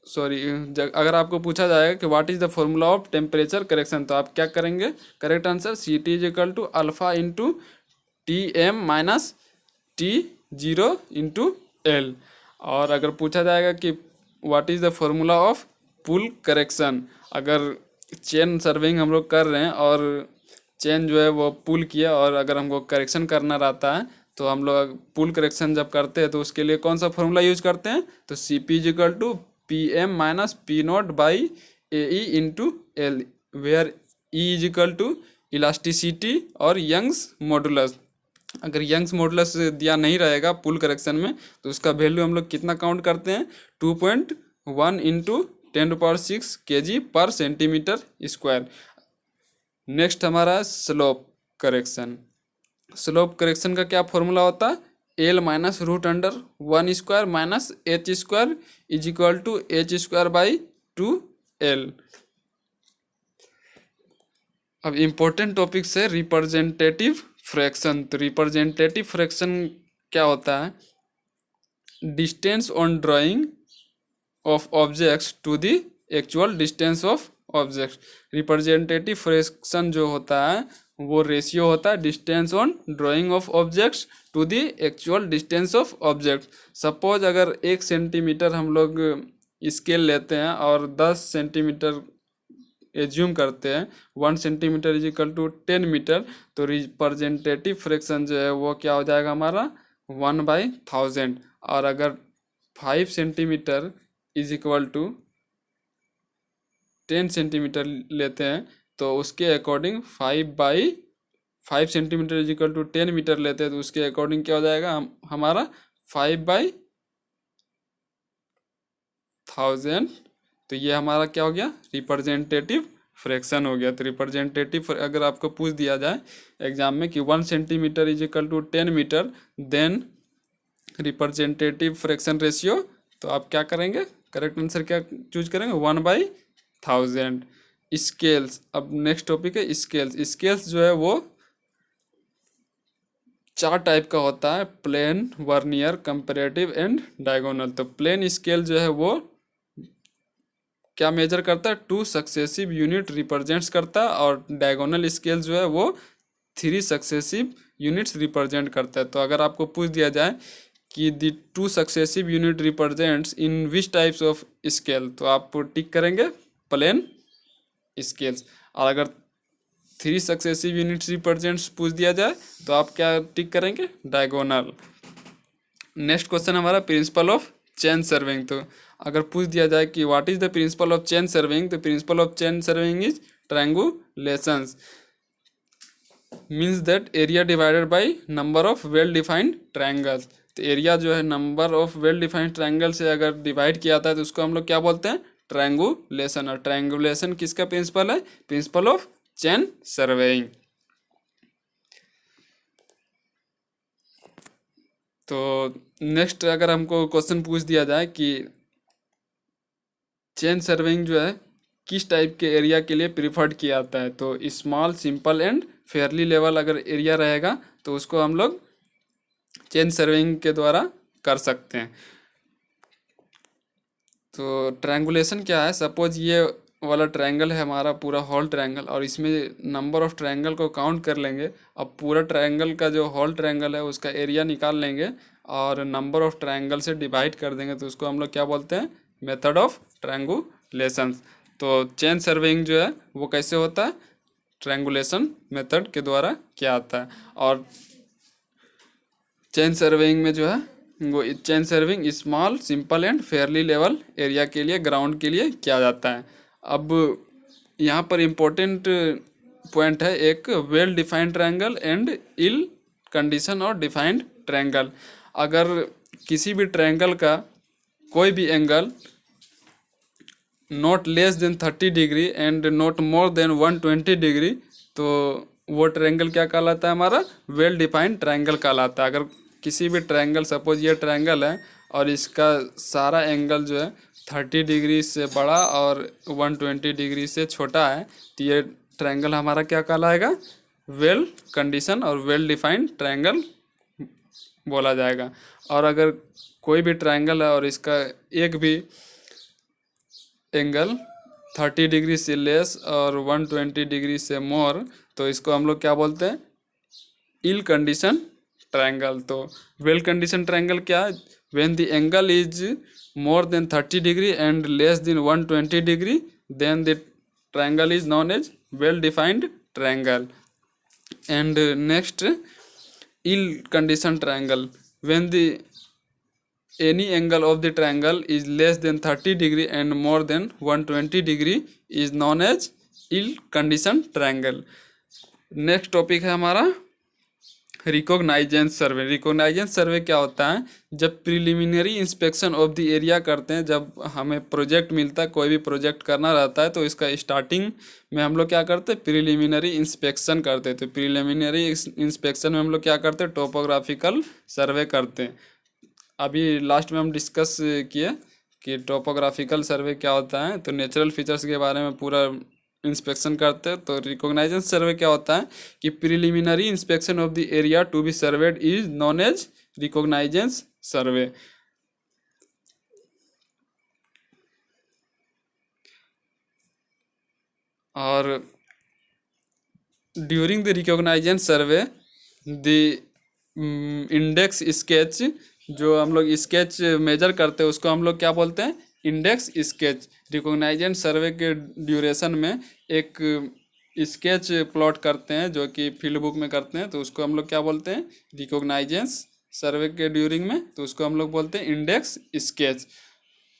अगर आपको पूछा जाएगा कि what is the formula of temperature correction, तो आप क्या करेंगे? Correct answer C T is equal to alpha into T M minus T zero into L. और अगर पूछा जाएगा कि what is the formula of pull correction, अगर चेन सर्विंग हम लोग कर रहे हैं और चेन जो है वो पुल किया और अगर हमको करेक्शन करना रहता है, तो हम लोग पुल करेक्शन जब करते हैं तो उसके लिए कौन सा फॉर्मूला यूज करते हैं? तो C P is equal to P M minus P naught by A E into L, where E is equal to elasticity और यंग्स मॉडुलस। अगर यंग्स मॉडुलस दिया नहीं रहेगा पुल करेक्शन में तो उसका वैल्यू हम लोग कितना काउंट करते हैं? 2.1 इंटू 10⁻6 kg पर सेंटीमीटर स्क्वायर। नेक्स्ट हमारा स्लोप करेक्शन। स्लोप करेक्शन का क्या फॉर्मूला होता है? L minus root under 1² minus h² is equal to h² by 2l। अब इम्पोर्टेंट टॉपिक से रिप्रेजेंटेटिव फ्रैक्शन। तो रिप्रेजेंटेटिव फ्रैक्शन क्या होता है? Distance on drawing of objects to the actual distance of object. Representative fraction जो होता है वो रेशियो होता है distance on drawing of objects to the actual distance of object. Suppose अगर 1 सेंटीमीटर हम लोग स्केल लेते हैं और 10 सेंटीमीटर एज्यूम करते हैं, 1 centimetre is equal to 10 metre, तो रिप्रेजेंटेटिव फ्रैक्शन जो है वो क्या हो जाएगा हमारा 1/1000। और अगर 5 centimetre is equal to 10 centimetre लेते हैं तो उसके according 5 centimetre is equal to 10 metre लेते हैं तो उसके अकॉर्डिंग क्या हो जाएगा हमारा 5/1000। तो ये हमारा क्या हो गया? रिप्रेजेंटेटिव फ्रैक्शन हो गया। तो रिप्रेजेंटेटिव अगर आपको पूछ दिया जाए एग्जाम में कि 1 centimetre is equal to 10 metre, then representative fraction ratio, तो आप क्या करेंगे? करेक्ट आंसर क्या चूज करेंगे? 1/1000। स्केल्स। अब नेक्स्ट टॉपिक है स्केल्स। स्केल्स जो है वो 4 टाइप का होता है, plain, vernier, comparative and diagonal. तो प्लेन स्केल जो है वो क्या मेजर करता है? 2 सक्सेसिव यूनिट रिप्रेजेंट्स करता है, और डायगोनल स्केल जो है वो 3 सक्सेसिव यूनिट्स रिप्रेजेंट करता है। तो अगर आपको पूछ दिया जाए कि दी 2 successive unit represents in which types of scale, तो आप टिक करेंगे प्लेन स्केल्स। और अगर 3 सक्सेसिव यूनिट्स रिप्रेजेंट्स पूछ दिया जाए तो आप क्या टिक करेंगे? डायगोनल। नेक्स्ट क्वेश्चन हमारा प्रिंसिपल ऑफ चेन सर्विंग। तो अगर पूछ दिया जाए कि what is the principle of chain surveying, तो principle of chain surveying is triangulations, means that area divided by number of well defined triangles. तो एरिया जो है number of well defined triangle से अगर डिवाइड किया जाता है तो उसको हम लोग क्या बोलते हैं? ट्रायंगुलेशन। और ट्रायंगुलेशन किसका प्रिंसिपल है? Principal of chain surveying. तो नेक्स्ट अगर हमको क्वेश्चन पूछ दिया जाए कि चेन सर्वेइंग जो है किस टाइप के एरिया के लिए प्रिफर्ड किया जाता है, तो small, simple and fairly level अगर एरिया रहेगा तो उसको हम लोग चेन सर्वेइंग के द्वारा कर सकते हैं। तो ट्रायंगुलेशन क्या है? सपोज ये वाला ट्रायंगल है हमारा पूरा होल ट्रायंगल, और इसमें नंबर ऑफ ट्रायंगल को काउंट कर लेंगे। अब पूरा ट्रायंगल का जो होल ट्रायंगल है उसका एरिया निकाल लेंगे और नंबर ऑफ ट्रायंगल से डिवाइड कर देंगे, तो उसको हम लोग क्या बोलते हैं? Method of triangulation. तो चेन सर्वेइंग जो है वो कैसे होता है? ट्रायंगुलेशन मेथड के द्वारा किया जाता है। और चेन सर्वेइंग में जो है वो chain serving small, simple and fairly level area के लिए, ग्राउंड के लिए किया जाता है। अब यहाँ पर इम्पोर्टेंट पॉइंट है एक, well defined triangle and ill condition और डिफाइंड ट्रायंगल। अगर किसी भी ट्रायंगल का कोई भी angle not less than 30 degree and not more than 120 degree, तो वो ट्रायंगल क्या कहलाता है? हमारा वेल डिफाइंड ट्रायंगल कहलाता है। अगर किसी भी ट्रायंगल, सपोज ये ट्रायंगल है और इसका सारा एंगल जो है 30 डिग्री से बड़ा और 120 डिग्री से छोटा है, तो ये ट्रायंगल हमारा क्या कहलाएगा? वेल कंडीशन और वेल डिफाइंड ट्रायंगल बोला जाएगा। और अगर कोई भी ट्रायंगल है और इसका एक भी एंगल 30 डिग्री से लेस और 120 डिग्री से मोर, तो इसको हम लोग क्या बोलते हैं? Ill condition triangle. तो वेल कंडीशन ट्रायंगल क्या है? When the angle is more than 30 degree and less than 120 degree, then the triangle is known as well defined triangle. And next ill condition triangle, when the any angle of the triangle is less than 30 degree and more than 120 degree is known as ill condition triangle। Next topic है हमारा रिकॉग्नाइजेंस सर्वे। रिकॉग्नाइजेंस सर्वे क्या होता है? जब preliminary inspection of the area करते हैं, जब हमें प्रोजेक्ट मिलता है, कोई भी प्रोजेक्ट करना रहता है, तो इसका स्टार्टिंग में हम लोग क्या करते हैं? प्रिलिमिनरी इंस्पेक्शन करते हैं। तो प्रिलिमिनरी इंस्पेक्शन में हम लोग क्या करते हैं? टोपोग्राफिकल सर्वे करते हैं। अभी लास्ट में हम डिस्कस किए कि टोपोग्राफिकल सर्वे क्या होता है, तो नेचुरल फीचर्स के बारे में पूरा इंस्पेक्शन करते हैं। तो रिकॉग्नाइजेंस सर्वे क्या होता है कि preliminary inspection of the area to be surveyed is known as reconnaissance survey. और during the reconnaissance survey the index sketch, जो हम लोग स्केच मेजर करते हैं उसको हम लोग क्या बोलते हैं? Index sketch. रिकॉग्नाइजेंस सर्वे के ड्यूरेशन में एक स्केच प्लॉट करते हैं जो कि फील्ड बुक में करते हैं, तो उसको हम लोग क्या बोलते हैं? रिकॉग्नाइजेंस सर्वे के ड्यूरिंग में, तो उसको हम लोग बोलते हैं इंडेक्स स्केच।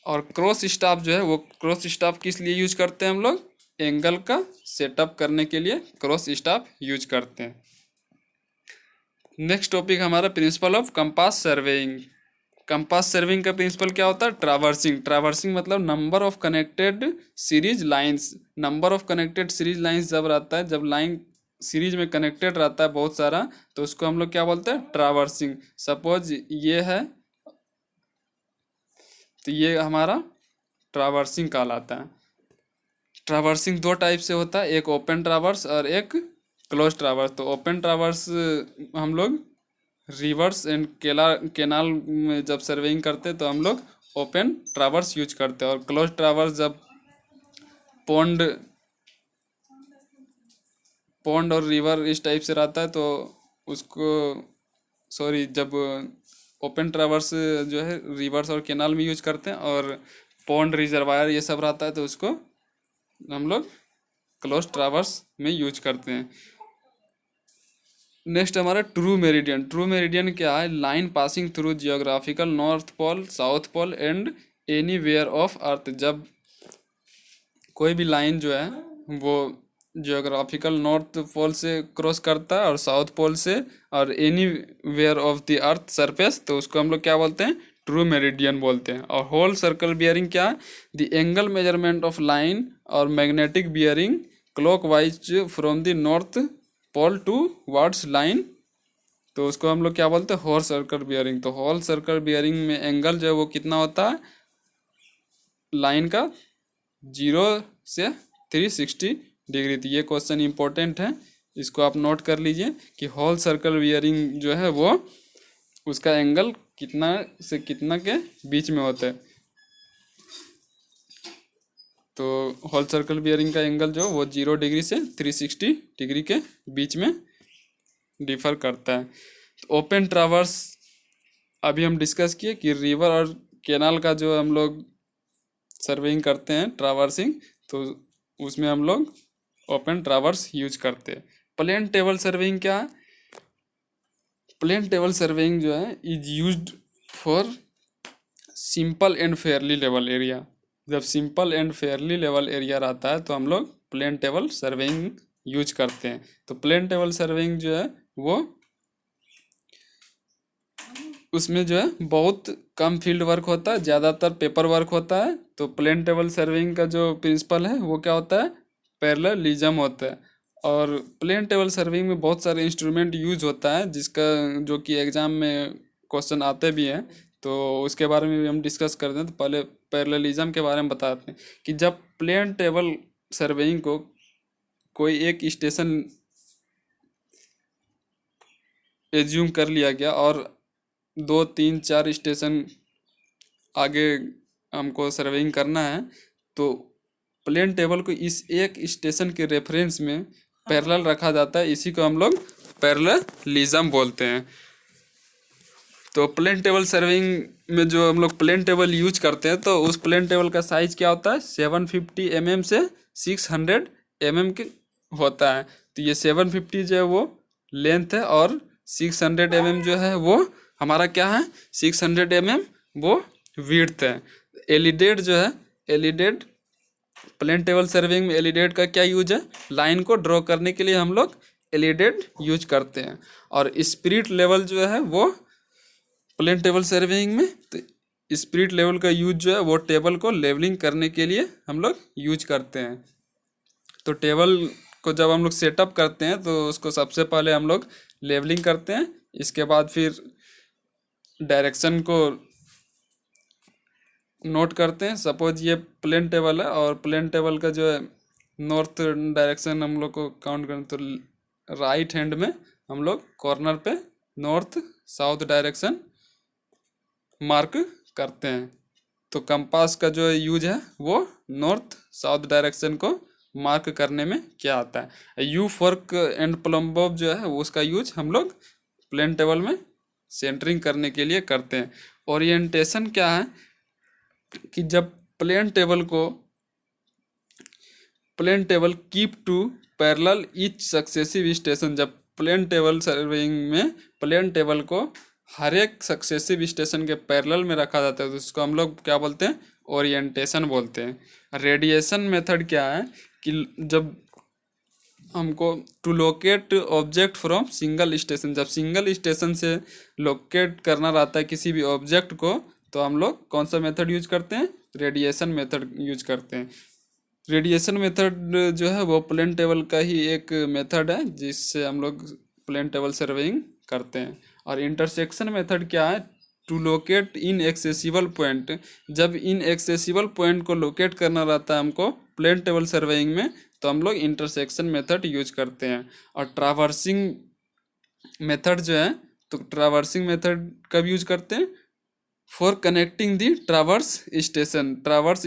और क्रॉस स्टाफ जो है वो क्रॉस स्टाफ किस लिए यूज करते हैं हम लोग? एंगल का सेटअप करने के लिए क्रॉस स्टाफ यूज करते हैं। नेक्स्ट टॉपिक हमारा principle of compass surveying. Compass serving का प्रिंसिपल क्या होता है? ट्रैवर्सिंग। ट्रैवर्सिंग मतलब number of connected series lines. Number of connected series lines जब रहता है, जब लाइन सीरीज में कनेक्टेड रहता है बहुत सारा, तो उसको हम लोग क्या बोलते हैं? ट्रैवर्सिंग। सपोज ये है, तो ये हमारा ट्रैवर्सिंग कहलाता है। ट्रैवर्सिंग दो टाइप से होता है, एक ओपन ट्रैवर्स और एक क्लोज ट्रैवर्स। तो ओपन ट्रैवर्स हम लोग रिवर्स एंड केनाल में जब सर्वेइंग करते हैं तो हम लोग ओपन ट्रैवर्स यूज करते हैं। और क्लोज ट्रैवर्स जब पॉन्ड पॉन्ड और रिवर इस टाइप से रहता है, तो उसको जब ओपन ट्रैवर्स जो है रिवर्स और केनाल में यूज करते हैं, और पॉन्ड रिजर्वायर ये सब रहता है तो उसको हम लोग क्लोज ट्रैवर्स में यूज करते हैं। नेक्स्ट हमारा ट्रू मेरिडियन। ट्रू मेरिडियन क्या है? Line passing through geographical north pole, south pole and anywhere of earth. जब कोई भी लाइन जो है वो जियोग्राफिकल नॉर्थ पोल से क्रॉस करता है और साउथ पोल से, और anywhere of the earth surface, तो उसको हम लोग क्या बोलते हैं? ट्रू मेरिडियन बोलते हैं। और होल सर्कल बियरिंग क्या है? The angle measurement of line और magnetic bearing clockwise from the north pole towards line, तो उसको हम लोग क्या बोलते हैं? Whole circle bearing. तो होल सर्कल बियरिंग में एंगल जो है वो कितना होता है लाइन का? 0 से 360 डिग्री। तो ये क्वेश्चन इंपॉर्टेंट है, इसको आप नोट कर लीजिए कि होल सर्कल बियरिंग जो है वो उसका एंगल कितना से कितना के बीच में होता है। तो होल सर्कल बियरिंग का एंगल जो वो 0 डिग्री से 360 डिग्री के बीच में डिफर करता है। तो ओपन ट्रैवर्स अभी हम डिस्कस किए कि रिवर और कैनाल का जो हम लोग सर्वेइंग करते हैं ट्रैवर्सिंग, तो उसमें हम लोग ओपन ट्रैवर्स यूज करते हैं। प्लेन टेबल सर्वेइंग क्या है? प्लेन टेबल सर्वेइंग जो है is used for simple and fairly level area. जब simple and fairly level area रहता है तो हम लोग प्लेन टेबल सर्वेइंग यूज करते हैं। तो प्लेन टेबल सर्वेइंग जो है वो उसमें जो है बहुत कम फील्ड वर्क होता है, ज़्यादातर पेपर वर्क होता है। तो प्लेन टेबल सर्वेइंग का जो प्रिंसिपल है वो क्या होता है? पैरेललिज्म होता है। और प्लेन टेबल सर्वेइंग में बहुत सारे इंस्ट्रूमेंट यूज होता है जिसका जो कि एग्जाम में क्वेश्चन आते भी हैं, तो उसके बारे में भी हम डिस्कस करते हैं। तो पहले पैरेललिज्म के बारे में बताते हैं कि जब प्लेन टेबल सर्वेइंग को कोई एक स्टेशन एज्यूम कर लिया गया और 2 3 4 स्टेशन आगे हमको सर्वेइंग करना है, तो प्लेन टेबल को इस एक स्टेशन के रेफरेंस में पैरेलल रखा जाता है। इसी को हम लोग पैरेललिज्म बोलते हैं। तो प्लेन टेबल सर्वेइंग में जो हम लोग प्लेन टेबल यूज करते हैं, तो उस प्लेन टेबल का साइज क्या होता है? 750 mm से 600 mm के होता है। तो ये 750 जो है वो लेंथ है और 600 mm जो है वो हमारा क्या है? 600 mm वो विड्थ है। एलिडेट जो है, एलिडेट प्लेन टेबल सर्वेइंग में एलिडेट का क्या यूज है? लाइन को ड्रॉ करने के लिए हम लोग एलिडेड यूज करते हैं। और स्पिरिट लेवल जो है वो प्लेन टेबल सर्वेइंग में, तो स्पिरिट लेवल का यूज जो है वो टेबल को लेवलिंग करने के लिए हम लोग यूज करते हैं। तो टेबल को जब हम लोग सेटअप करते हैं तो उसको सबसे पहले हम लोग लेवलिंग करते हैं, इसके बाद फिर डायरेक्शन को नोट करते हैं। सपोज ये प्लेन टेबल है और प्लेन टेबल का जो है नॉर्थ डायरेक्शन हम लोग को काउंट करें तो राइट हैंड में हम लोग कॉर्नर पे नॉर्थ साउथ डायरेक्शन मार्क करते हैं। तो कंपास का जो यूज है वो नॉर्थ साउथ डायरेक्शन को मार्क करने में क्या आता है। You fork and plum Bob जो है वो उसका यूज हम लोग प्लेन टेबल में सेंटरिंग करने के लिए करते हैं। ओरिएंटेशन क्या है कि जब plane table keep to parallel each successive station, जब प्लेन टेबल सर्वेइंग में प्लेन टेबल को हर एक सक्सेसिव स्टेशन के पैरेलल में रखा जाता है तो उसको हम लोग क्या बोलते हैं, ओरिएंटेशन बोलते हैं। रेडिएशन मेथड क्या है कि जब हमको to locate object from single station, जब सिंगल स्टेशन से लोकेट करना रहता है किसी भी ऑब्जेक्ट को तो हम लोग कौन सा मेथड यूज करते हैं, रेडिएशन मेथड यूज करते हैं। रेडिएशन मेथड जो है वो प्लेन टेबल का ही एक मेथड है जिससे हम लोग प्लेन टेबल सर्वेइंग करते हैं। और इंटरसेक्शन मेथड क्या है, to locate inaccessible point, जब इन एक्सेसिबल पॉइंट को लोकेट करना रहता है हमको प्लेन टेबल सर्वेइंग में तो हम लोग इंटरसेक्शन मेथड यूज करते हैं। और ट्रावर्सिंग मेथड जो है तो ट्रावर्सिंग मेथड कब यूज करते हैं, for connecting the traverse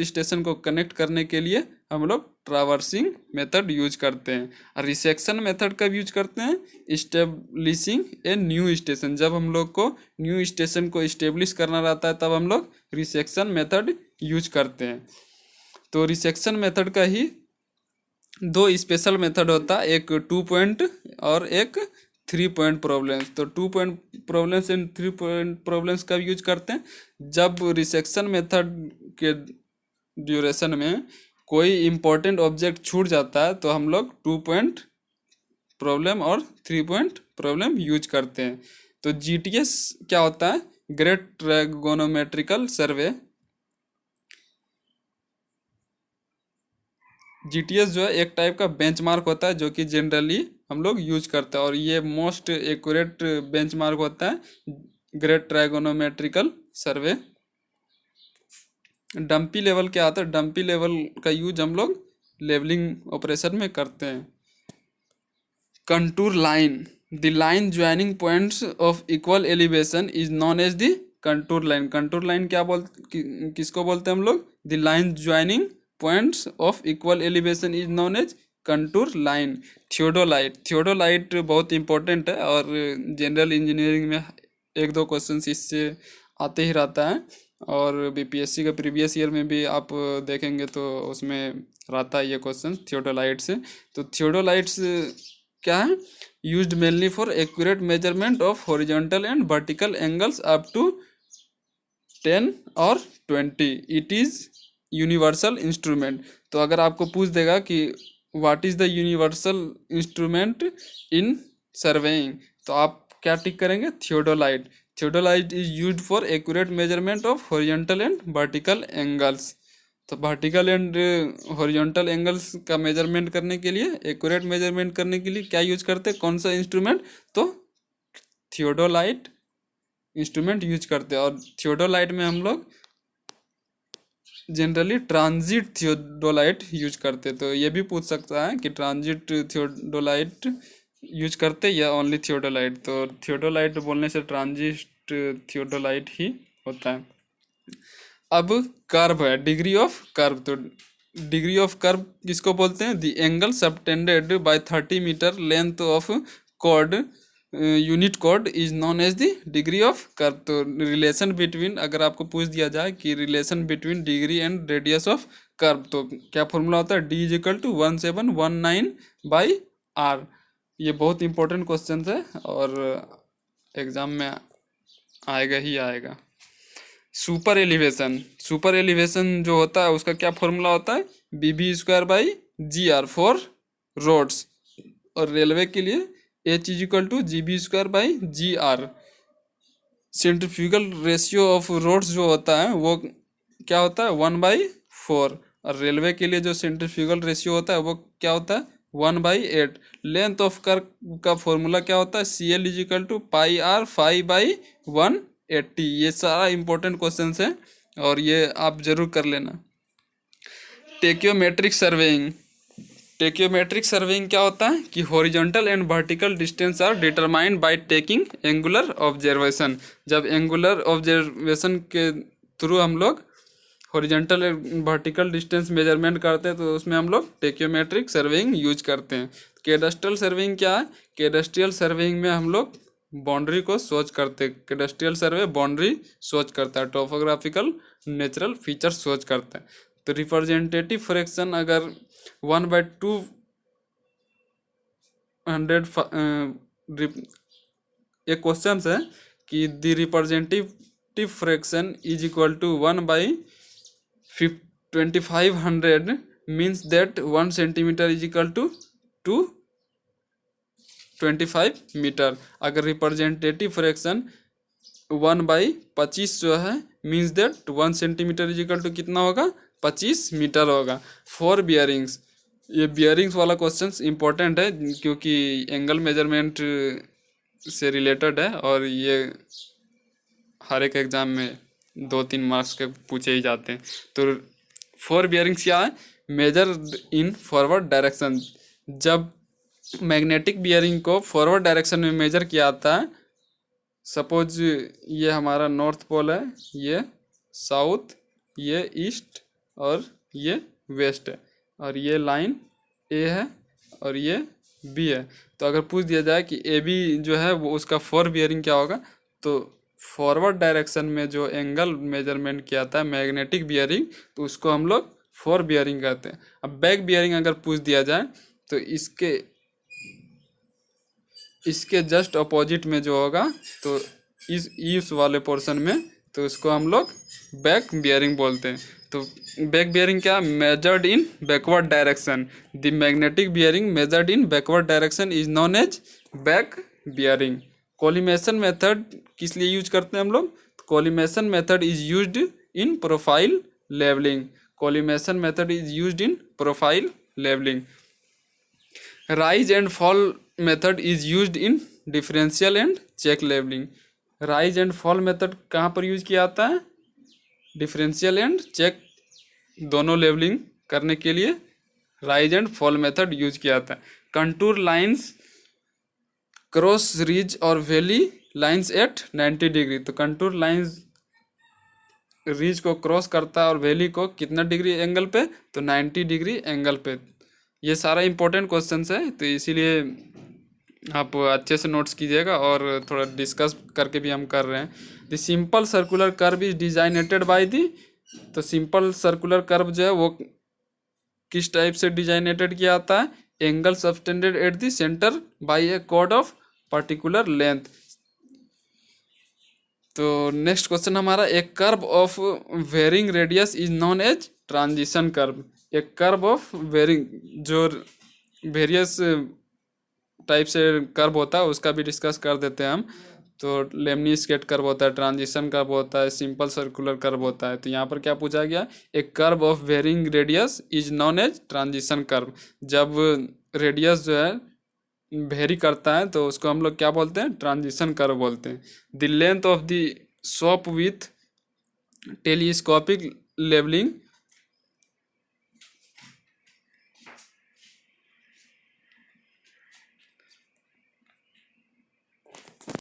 station को कनेक्ट करने के लिए हम लोग ट्रावर्सिंग मेथड यूज करते हैं। और रिसेक्शन मेथड कब यूज करते हैं, इस्टेब्लिशिंग ए न्यू स्टेशन, जब हम लोग को न्यू स्टेशन को इस्टेब्लिश करना रहता है तब हम लोग रिसेक्शन मेथड यूज करते हैं। तो रिसेक्शन मेथड का ही दो स्पेशल मेथड होता है, एक 2 पॉइंट और एक 3 पॉइंट प्रॉब्लम्स। तो 2 point problems and 3 point problems का यूज करते हैं जब रिसेक्शन मेथड के ड्यूरेशन में कोई इम्पोर्टेंट ऑब्जेक्ट छूट जाता है तो हम लोग 2 पॉइंट प्रॉब्लम और 3 पॉइंट प्रॉब्लम यूज करते हैं। तो जीटीएस क्या होता है, ग्रेट ट्रायगोनोमेट्रिकल सर्वे। जीटीएस जो है एक टाइप का बेंचमार्क होता है जो कि जनरली हम लोग यूज करते हैं और ये मोस्ट एक्यूरेट बेंचमार्क होता है ग्रेट ट्रायगोनोमेट्रिकल सर्वे। डंपी लेवल क्या आता है, डंपी लेवल का यूज हम लोग लेवलिंग ऑपरेशन में करते हैं। Contour line, the line joining points of equal elevation is known as the contour line. Contour line क्या किसको बोलते हैं हम लोग, the line joining points of equal elevation is known as contour line. Theodolite बहुत इंपॉर्टेंट है और general engineering में 1-2 क्वेश्चन इससे आते ही रहता है और बीपीएससी का प्रीवियस ईयर में भी आप देखेंगे तो उसमें रहता है ये क्वेश्चन थियोडोलाइट से। तो थियोडोलाइट्स क्या है, used mainly for accurate measurement of horizontal and vertical angles up to 10 और 20। It is universal instrument. तो अगर आपको पूछ देगा कि what is the universal instrument in surveying तो आप क्या टिक करेंगे, theodolite. Theodolite is used for accurate measurement of horizontal and vertical angles. तो वर्टिकल एंड हॉरिजॉन्टल एंगल्स का मेजरमेंट करने के लिए, एक्यूरेट मेजरमेंट करने के लिए क्या यूज करते हैं, कौन सा इंस्ट्रूमेंट, तो थियोडोलाइट इंस्ट्रूमेंट यूज करते हैं। और थियोडोलाइट में हम लोग जनरली ट्रांजिट थियोडोलाइट यूज करते। तो ये भी पूछ सकता है कि ट्रांजिट थियोडोलाइट यूज करते या ओनली थियोडोलाइट। तो थियोडोलाइट बोलने से ट्रांजिट थियोडोलाइट ही होता है। अब कर्व है, डिग्री ऑफ कर्व। तो डिग्री ऑफ कर्व किसको बोलते हैं, the angle subtended by 30 metre length of chord unit chord is known as the degree of curve. तो रिलेशन बिटवीन, अगर आपको पूछ दिया जाए कि relation between degree and radius of curve तो क्या फॉर्मूला होता है, D is equal to 1719/r। ये बहुत इंपॉर्टेंट क्वेश्चन है और एग्जाम में आएगा ही आएगा। सुपर एलिवेशन जो होता है उसका क्या फॉर्मूला होता है, BB² by GR for roads. और रेलवे के लिए H is equal to GB²/GR। Centrifugal ratio of roads जो होता है वो क्या होता है 1/4, और रेलवे के लिए जो सेंट्रीफ्यूगल रेशियो होता है वो क्या होता है 1/8। लेंथ ऑफ कर्व का फॉर्मूला क्या होता है CL is equal to πr 5/180। ये सारा इंपॉर्टेंट क्वेश्चन है और ये आप जरूर कर लेना। टेक्योमेट्रिक सर्वेइंग। टेक्योमेट्रिक सर्वेइंग क्या होता है कि horizontal and vertical distance are determined by taking angular observation. जब एंगुलर ऑब्जर्वेशन के थ्रू हम लोग horizontal and vertical distance measurement करते हैं तो उसमें हम लोग टेक्योमेट्रिक सर्वेइंग यूज करते हैं। कैडेस्ट्रियल सर्वेइंग क्या है? कैडेस्ट्रियल सर्वेइंग में हम लोग बाउंड्री को सोच करते हैं। कैडेस्ट्रियल सर्वे बाउंड्री सोच करता है, टोपोग्राफिकल नेचुरल फीचर सोच करता है। तो रिप्रेजेंटेटिव फ्रैक्शन अगर 1/200 एक क्वेश्चन है कि the representative fraction is equal to 1/2500 means that 1 centimetre is equal to 225 metre. अगर रिप्रेजेंटेटिव फ्रैक्शन 1/25 जो है means that 1 centimetre is equal to कितना होगा 25 मीटर होगा। फॉर बियरिंग्स, ये बियरिंग्स वाला क्वेश्चन इंपॉर्टेंट है क्योंकि एंगल मेजरमेंट से रिलेटेड है और ये हर एक एग्जाम में 2-3 मार्क्स के पूछे ही जाते हैं। तो फॉर बियरिंग्स क्या है? Measure in forward direction. जब मैग्नेटिक बियरिंग को फॉरवर्ड डायरेक्शन में मेजर किया जाता है, सपोज ये हमारा नॉर्थ पोल है, ये साउथ, ये ईस्ट और ये वेस्ट है, और ये लाइन ए है और ये बी है। तो अगर पूछ दिया जाए कि ए बी जो है वो उसका फॉर बियरिंग क्या होगा, तो फॉरवर्ड डायरेक्शन में जो एंगल मेजरमेंट किया जाता है मैग्नेटिक बियरिंग, तो उसको हम लोग फॉर बियरिंग कहते हैं। अब बैक बियरिंग अगर पूछ दिया जाए तो इसके जस्ट अपोजिट में जो होगा तो इस वाले पोर्शन में, तो उसको हम लोग बैक बियरिंग बोलते हैं। तो बैक बियरिंग क्या? Measured in backward direction. The magnetic bearing measured in backward direction is known as back bearing. Collimation method किस लिए यूज करते हैं हम लोग? Collimation method is used in profile levelling. Collimation method is used in profile levelling. Rise and fall method is used in differential and check levelling. Rise and fall method कहाँ पर use किया जाता है? Differential and check दोनों levelling करने के लिए rise and fall method use किया जाता है। कंटूर लाइंस क्रॉस रिज और वैली लाइंस एट 90 डिग्री। तो कंटूर लाइंस रिज को क्रॉस करता है और वैली को कितना डिग्री एंगल पे? तो 90 डिग्री एंगल पे। ये सारा इंपॉर्टेंट क्वेश्चंस है, तो इसीलिए आप अच्छे से नोट्स कीजिएगा और थोड़ा डिस्कस करके भी हम कर रहे हैं। The simple circular curve is designated by the. तो सिंपल सर्कुलर कर्व जो है वो किस टाइप से डिजाइनेटेड किया जाता है? Angle subtended at the centre by a chord of particular length. तो नेक्स्ट क्वेश्चन हमारा, एक curve of varying radius is known as transition curve. एक कर्व ऑफ वेरिंग जो वेरियस टाइप से कर्व होता है उसका भी डिस्कस कर देते हैं हम। तो लेमनी स्केट कर्व होता है, ट्रांजिशन कर्व होता है, सिंपल सर्कुलर कर्व होता है। तो यहाँ पर क्या पूछा गया? एक curve of varying radius is known as transition curve. जब रेडियस जो है वेरी करता है तो उसको हम लोग क्या बोलते हैं? ट्रांजिशन कर्व बोलते हैं। The length of the shop with telescopic levelling